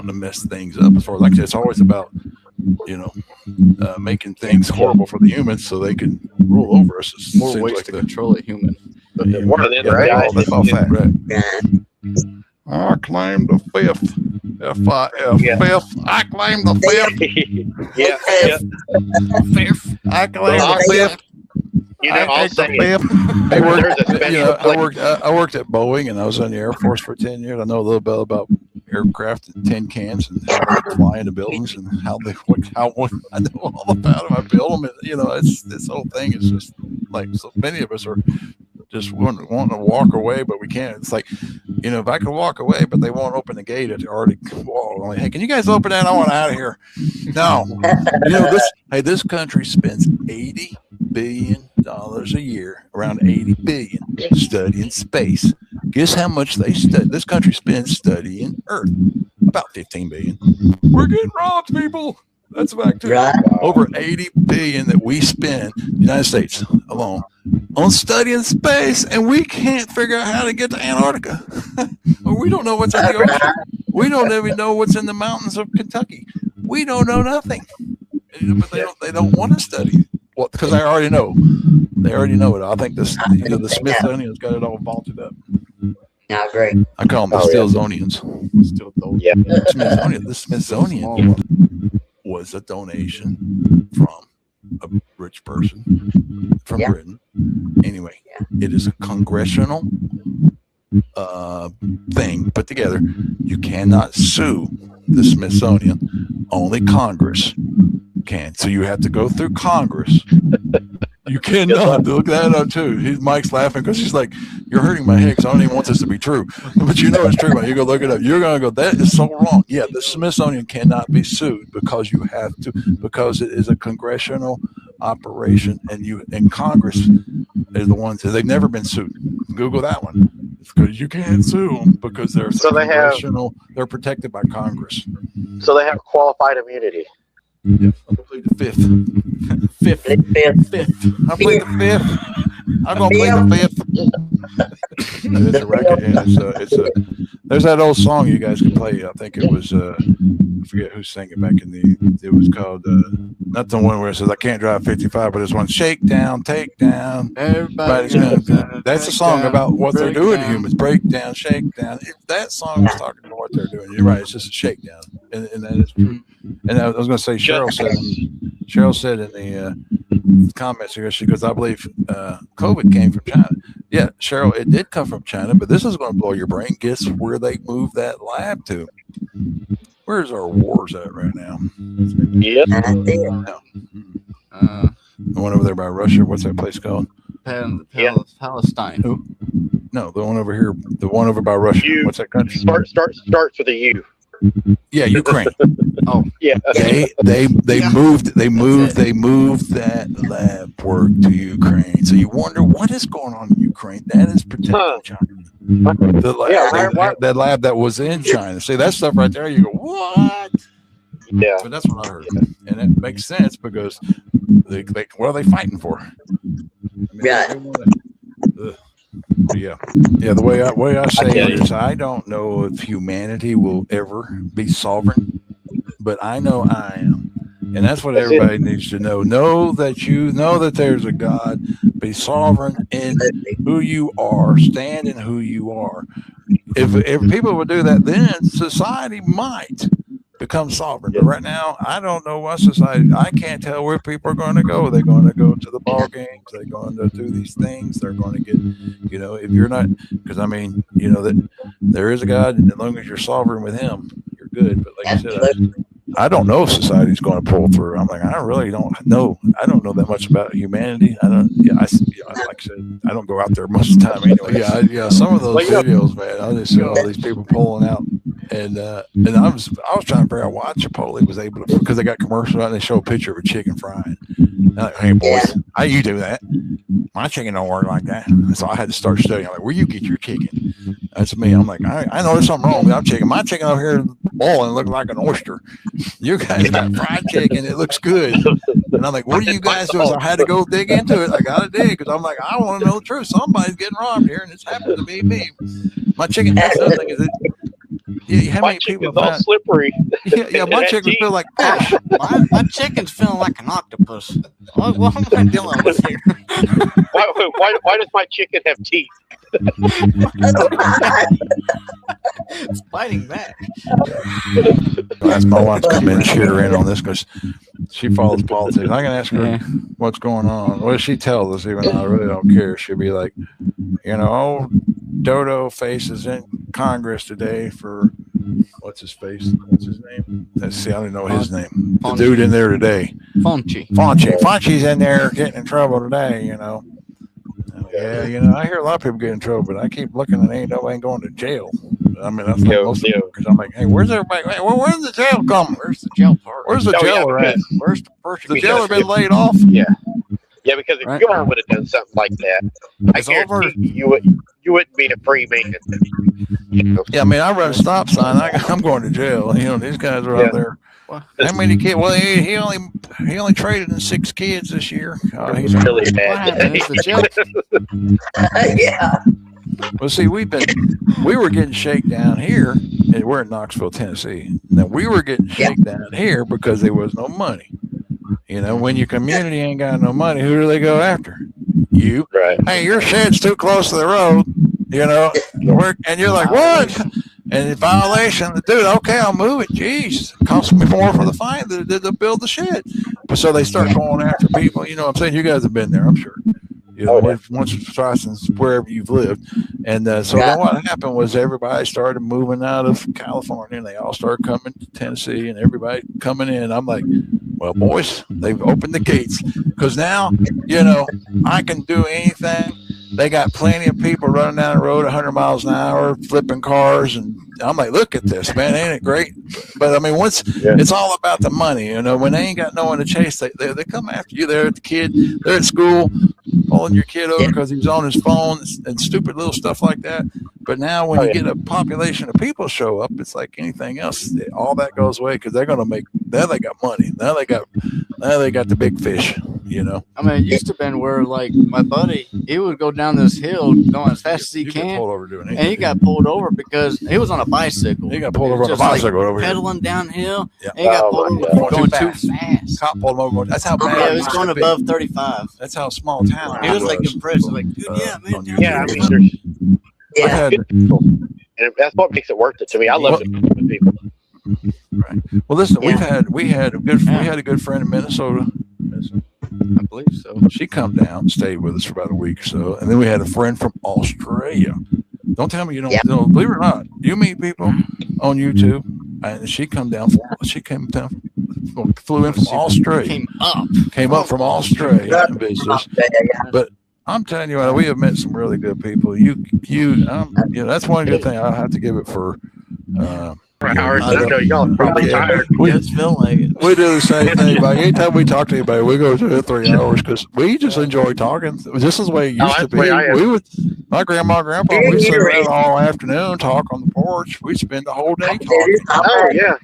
Speaker 1: to mess things up. As far as, like I said, it's always about, you know, making things horrible for the humans so they can rule over us. It's
Speaker 2: more ways to control a human.
Speaker 3: But one of them, right?
Speaker 1: That's all fact, right? I claim the fifth. F-I-F. Fifth. I claim the fifth. Fifth. I claim the fifth.
Speaker 3: You know, I'll say
Speaker 1: I worked at Boeing, and I was in the Air Force for 10 years. I know a little bit about aircraft and tin cans and how they fly into buildings and I know all about them. I build them, and, you know, it's this whole thing is just like, so many of us are just wanting to walk away, but we can't. It's like, you know, if I could walk away, but they won't open the gate at the Arctic wall. I'm like, hey, can you guys open that? I want out of here. No, you know, this country spends $80 billion a year, around $80 billion, studying space. Guess how much this country spends studying Earth? About $15 billion. We're getting robbed, people. That's a fact too. Right. Over $80 billion that we spend, United States alone, on studying space, and we can't figure out how to get to Antarctica. Or we don't know what's in the ocean. We don't even know what's in the mountains of Kentucky. We don't know nothing. But they don't want to study. Well, because they already know. They already know it. I think the Smithsonian's got it all vaulted up.
Speaker 4: I agree.
Speaker 1: I call them the Stillsonians. The Smithsonian was a donation from a rich person from Britain. Anyway, it is a congressional thing put together. You cannot sue the Smithsonian. Only Congress can. So you have to go through Congress. You cannot. Look that up too. Mike's laughing because he's like, "You're hurting my head because I don't even want this to be true." But you know it's true, man. You go look it up. You're gonna go, "That is so wrong." Yeah, the Smithsonian cannot be sued because you have to, because it is a congressional operation, and Congress is the ones that they've never been sued. Google that one. Because you can't sue them because they're they're protected by Congress.
Speaker 3: So they have qualified immunity.
Speaker 1: Yeah, I plead the fifth. I plead the fifth. I'm gonna play the fifth. It's a record, and there's that old song you guys can play. I think it was I forget who sang it back in the. It was called not the one where it says I can't drive 55, but it's one shake down, take down. Everybody's gonna. That's a song about what they're doing to humans. Break down, shake down. That song is talking about what they're doing. You're right. It's just a shakedown, and that is true. And I was going to say, Cheryl said in the comments here, she goes, I believe COVID came from China. Yeah, Cheryl, it did come from China, but this is going to blow your brain. Guess where they moved that lab to? Where's our wars at right now?
Speaker 3: Yep.
Speaker 1: The one over there by Russia. What's that place called?
Speaker 2: Palestine.
Speaker 1: Who? No, the one over here. The one over by Russia. What's that country?
Speaker 3: Starts with a U.
Speaker 1: Yeah, Ukraine.
Speaker 2: Oh,
Speaker 3: yeah.
Speaker 1: They moved that lab work to Ukraine. So you wonder what is going on in Ukraine. That is protecting China. That lab that was in China. See that stuff right there. You go, what?
Speaker 3: Yeah.
Speaker 1: But that's what I heard, and it makes sense because what are they fighting for? I mean, yeah. The way I say it is, I don't know if humanity will ever be sovereign, but I know I am, and that's what everybody needs to know. Know that there's a God. Be sovereign in who you are. Stand in who you are. If people would do that, then society might become sovereign. But right now, I don't know what society. I can't tell where people are going to go. They're going to go to the ball games. They're going to do these things. They're going to get, if you're not, because I mean, that there is a God, and as long as you're sovereign with Him, you're good. But like I said, I don't know if society's going to pull through. I'm like, I really don't know. I don't know that much about humanity. I don't. Like I said, I don't go out there much of the time anyway. Yeah. Some of those videos, man, I just see all these people pulling out. And I was trying to figure out why Chipotle was able to, because they got commercials out and they show a picture of a chicken frying. I'm like, hey boys, how you do that? My chicken don't work like that. So I had to start studying. I'm like, where you get your chicken? That's me. I'm like, I know there's something wrong with our chicken. My chicken over here boiling looks like an oyster. You guys got fried chicken. It looks good. And I'm like, what do you guys do? So I had to go dig into it. I got to dig because I'm like, I want to know the truth. Somebody's getting robbed here, and it's happened to be me. My chicken. That's the other thing is that. Yeah, how many people
Speaker 3: chicken's all slippery.
Speaker 1: Yeah, my chicken feel like fish.
Speaker 2: My chicken's feeling like an octopus. What am I dealing with here?
Speaker 3: Why does my chicken have teeth?
Speaker 2: It's biting back.
Speaker 1: That's my wife to come in and cheer in on this because she follows politics. I can ask her what's going on. Well, she tells us, even though I really don't care. She'll be like, old Dodo face is in Congress today for what's his name? Let's see, I don't know his name. The dude in there today. Fauci's in there getting in trouble today, Yeah, I hear a lot of people get in trouble, but I keep looking and nobody going to jail. I mean, that's like most of them, because I'm like, hey, where's everybody? Hey, where's the jail coming?
Speaker 2: Where's the jail part?
Speaker 1: Where's the jailer at?
Speaker 2: Where's the person?
Speaker 1: The jailer been laid off?
Speaker 3: Yeah. Yeah, because if you would have done something like that, I guarantee you wouldn't be a free man.
Speaker 1: Yeah, I mean, I run a stop sign. I'm going to jail. These guys are out there. How many kids? Well, he only traded in 6 kids this year.
Speaker 3: He's really bad.
Speaker 4: Yeah.
Speaker 1: Well, see, we were getting shaken down here, and we're in Knoxville, Tennessee. Now we were getting shaken down here because there was no money. When your community ain't got no money, who do they go after? You.
Speaker 3: Right.
Speaker 1: Hey, your shed's too close to the road. And you're like, what? And in violation, dude, okay, I'll move it. Jeez, it costs me more for the fine to build the shed. But so they start going after people. I'm saying? You guys have been there, I'm sure. Once or twice since wherever you've lived. And so then what happened was everybody started moving out of California, and they all started coming to Tennessee, and everybody coming in. I'm like, well, boys, they've opened the gates because now, I can do anything. They got plenty of people running down the road 100 miles an hour, flipping cars. And I'm like, look at this, man. Ain't it great? But I mean, it's all about the money. When they ain't got no one to chase, they come after you. They're at the kid. They're at school pulling your kid over because he was on his phone and stupid little stuff like that. But now when you get a population of people show up, it's like anything else. All that goes away because they're going to make. Now they got money. Now they got the big fish. You know.
Speaker 2: I mean, it used to been where like my buddy, he would go down this hill going as fast as he
Speaker 1: You
Speaker 2: can,
Speaker 1: get pulled over doing
Speaker 2: and he got pulled over because he was on a bicycle.
Speaker 1: He got pulled over on a
Speaker 2: Just, like,
Speaker 1: bicycle over here.
Speaker 2: pedaling downhill.
Speaker 1: Yeah.
Speaker 2: And he got
Speaker 3: Oh,
Speaker 2: pulled
Speaker 3: my
Speaker 2: over
Speaker 3: God.
Speaker 2: going
Speaker 1: Too
Speaker 2: too fast.
Speaker 1: Cop pulled him over. That's how bad.
Speaker 2: Yeah,
Speaker 1: it
Speaker 2: he was
Speaker 1: used
Speaker 2: going
Speaker 1: to be.
Speaker 2: above 35.
Speaker 1: That's how small town.
Speaker 2: He was like impressed, like, dude, yeah, man.
Speaker 1: on
Speaker 2: dude,
Speaker 3: Yeah, I
Speaker 1: YouTube.
Speaker 3: mean, there's
Speaker 4: Yeah.
Speaker 1: I've had-
Speaker 3: good people, and that's what makes it worth it to me. I love to meet with people.
Speaker 1: Well, listen, we
Speaker 4: Yeah.
Speaker 1: had a good friend in Minnesota.
Speaker 2: I believe so.
Speaker 1: She come down, and stayed with us for about a week or so, and then we had a friend from Australia. Don't tell me you don't.
Speaker 4: Yeah.
Speaker 1: Believe it or not, you meet people on YouTube, and she come down. She came down, flew in from Australia. Came up from Australia to visit us. But I'm telling you, we have met some really good people. That's one good thing. I have to give it for.
Speaker 3: Howard, I know y'all are probably
Speaker 1: Yeah.
Speaker 3: tired.
Speaker 2: We just feel like it.
Speaker 1: We do the same thing. Like anytime we talk to anybody, we go to 3 hours because we just enjoy talking. This is the way it used to
Speaker 3: that's the
Speaker 1: be.
Speaker 3: way I am.
Speaker 1: We would, my grandma, and grandpa, we sit around all afternoon, talk on the porch. We spend the whole day talking.
Speaker 3: Oh yeah,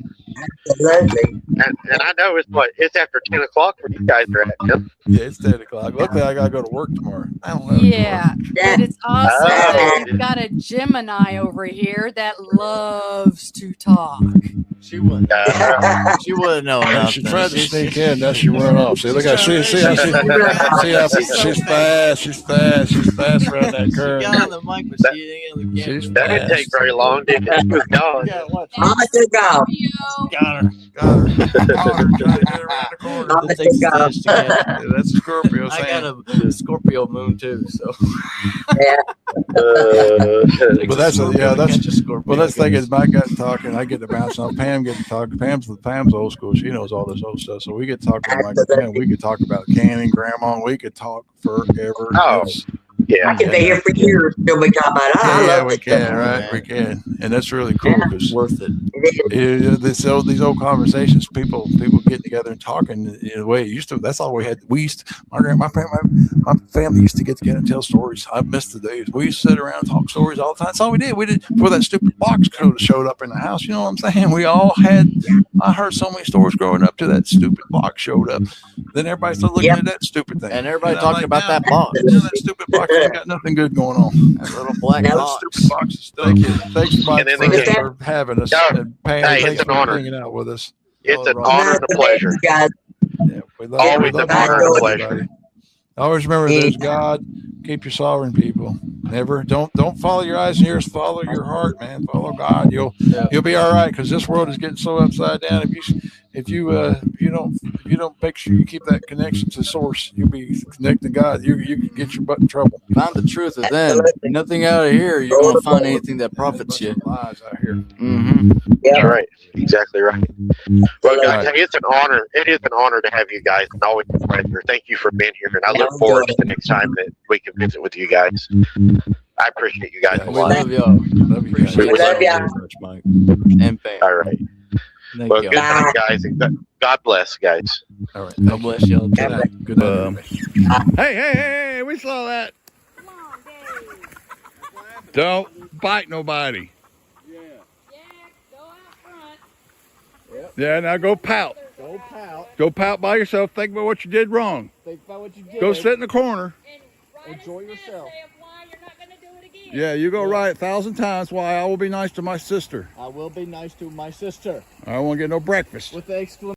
Speaker 4: Absolutely.
Speaker 3: and I know it's after 10 o'clock where you guys are at. Yep.
Speaker 1: Yeah, it's 10 o'clock. Luckily, I gotta go to work tomorrow. I don't know.
Speaker 5: Yeah, but it's awesome that
Speaker 3: Oh.
Speaker 5: you've got a Gemini over here that loves to talk.
Speaker 2: She wouldn't. She wouldn't know nothing.
Speaker 1: She tried to sneak in. Now she run off. See, look how see how she's fast. She's fast around that
Speaker 2: She
Speaker 1: curve.
Speaker 2: got on the mic, but she ain't on the camera.
Speaker 1: She's
Speaker 3: That didn't take very long, did it? She was gone.
Speaker 2: Yeah, watch.
Speaker 4: Mama took off.
Speaker 2: Got her.
Speaker 1: Got her. Trying to get around the corner.
Speaker 4: Mama
Speaker 2: It takes
Speaker 4: took
Speaker 2: a
Speaker 4: off.
Speaker 2: stitch to get.
Speaker 1: Yeah, that's a Scorpio
Speaker 2: I
Speaker 1: saying.
Speaker 2: got a Scorpio moon too, so.
Speaker 1: But that's
Speaker 2: Catch a Scorpio,
Speaker 1: well. That's the thing
Speaker 2: guys.
Speaker 1: is, Mike got to talking. I get to bounce off. Pam get to talk. Pam's old school. She knows all this old stuff. So we get to talk about Mike. Pam. We could talk about Canning, Grandma. And we could talk forever.
Speaker 3: Oh.
Speaker 1: It's-
Speaker 3: Yeah.
Speaker 4: I could be here for years till we talk about it. I
Speaker 1: yeah,
Speaker 4: love
Speaker 1: we
Speaker 4: it.
Speaker 1: can. Right, we can. And that's really cool because
Speaker 2: Worth it.
Speaker 1: these old conversations, people getting together and talking the way it used to. That's all we had. My family used to get together and tell stories. I missed the days. We used to sit around and talk stories all the time. That's all we did. We did before that stupid box code showed up in the house. You know what I'm saying? We all had. I heard so many stories growing up till that stupid box showed up. Then everybody started looking at that stupid thing,
Speaker 2: And everybody
Speaker 1: I'm
Speaker 2: talking
Speaker 1: like,
Speaker 2: about
Speaker 1: now-
Speaker 2: that box.
Speaker 1: now that stupid box ain't got nothing good going on.
Speaker 2: That little black
Speaker 4: Now,
Speaker 2: box.
Speaker 1: Stupid boxes. Thank you. Thanks, Mike,
Speaker 3: And then
Speaker 4: they
Speaker 1: for having us.
Speaker 3: Yeah.
Speaker 1: And Pam,
Speaker 3: Hey,
Speaker 1: thanks
Speaker 3: it's an
Speaker 1: for
Speaker 3: honor.
Speaker 1: hanging out with us.
Speaker 3: It's an
Speaker 2: Oh,
Speaker 3: honor and a pleasure.
Speaker 4: Guys,
Speaker 1: Yeah, we love,
Speaker 3: Always
Speaker 1: we love
Speaker 3: an honor and a
Speaker 1: everybody.
Speaker 3: pleasure.
Speaker 1: Always remember, there's God. Keep your sovereign people. Never don't follow your eyes and ears. Follow your heart, man. Follow God. You'll be all right. Because this world is getting so upside down. If you don't make sure you keep that connection to source, you'll be connected to God. You can get your butt in trouble.
Speaker 2: Find the truth within. Nothing out of here. You're gonna find anything that profits you.
Speaker 1: Lies out here.
Speaker 2: Mm-hmm.
Speaker 3: All right. Exactly right. Well, guys,
Speaker 1: Right.
Speaker 3: hey, it's an honor. It is an honor to have you guys, and always a pleasure. Thank you for being here, and I look forward to the next time that we can visit with you guys. I appreciate you guys
Speaker 1: Yeah,
Speaker 3: a
Speaker 2: We
Speaker 3: lot.
Speaker 2: love y'all.
Speaker 1: Love you guys.
Speaker 2: Appreciate
Speaker 3: We love
Speaker 2: y'all
Speaker 4: ya.
Speaker 2: very much, Mike. And Pam.
Speaker 3: All right.
Speaker 2: Thank
Speaker 3: Well,
Speaker 2: y'all.
Speaker 3: good night, guys. And God bless, guys.
Speaker 1: All right.
Speaker 2: God bless y'all.
Speaker 1: Good night. Good night. Hey, we saw that. Don't bite nobody. Yeah, now go pout.
Speaker 2: Go pout.
Speaker 1: Go pout by yourself. Think about what you did wrong.
Speaker 2: Think about what you did.
Speaker 1: Go sit in the corner.
Speaker 2: Enjoy yourself.
Speaker 1: Yeah, you go write 1,000 times why I will be nice to my sister.
Speaker 2: I will be nice to my sister.
Speaker 1: I won't get no breakfast.
Speaker 2: With the exclamation.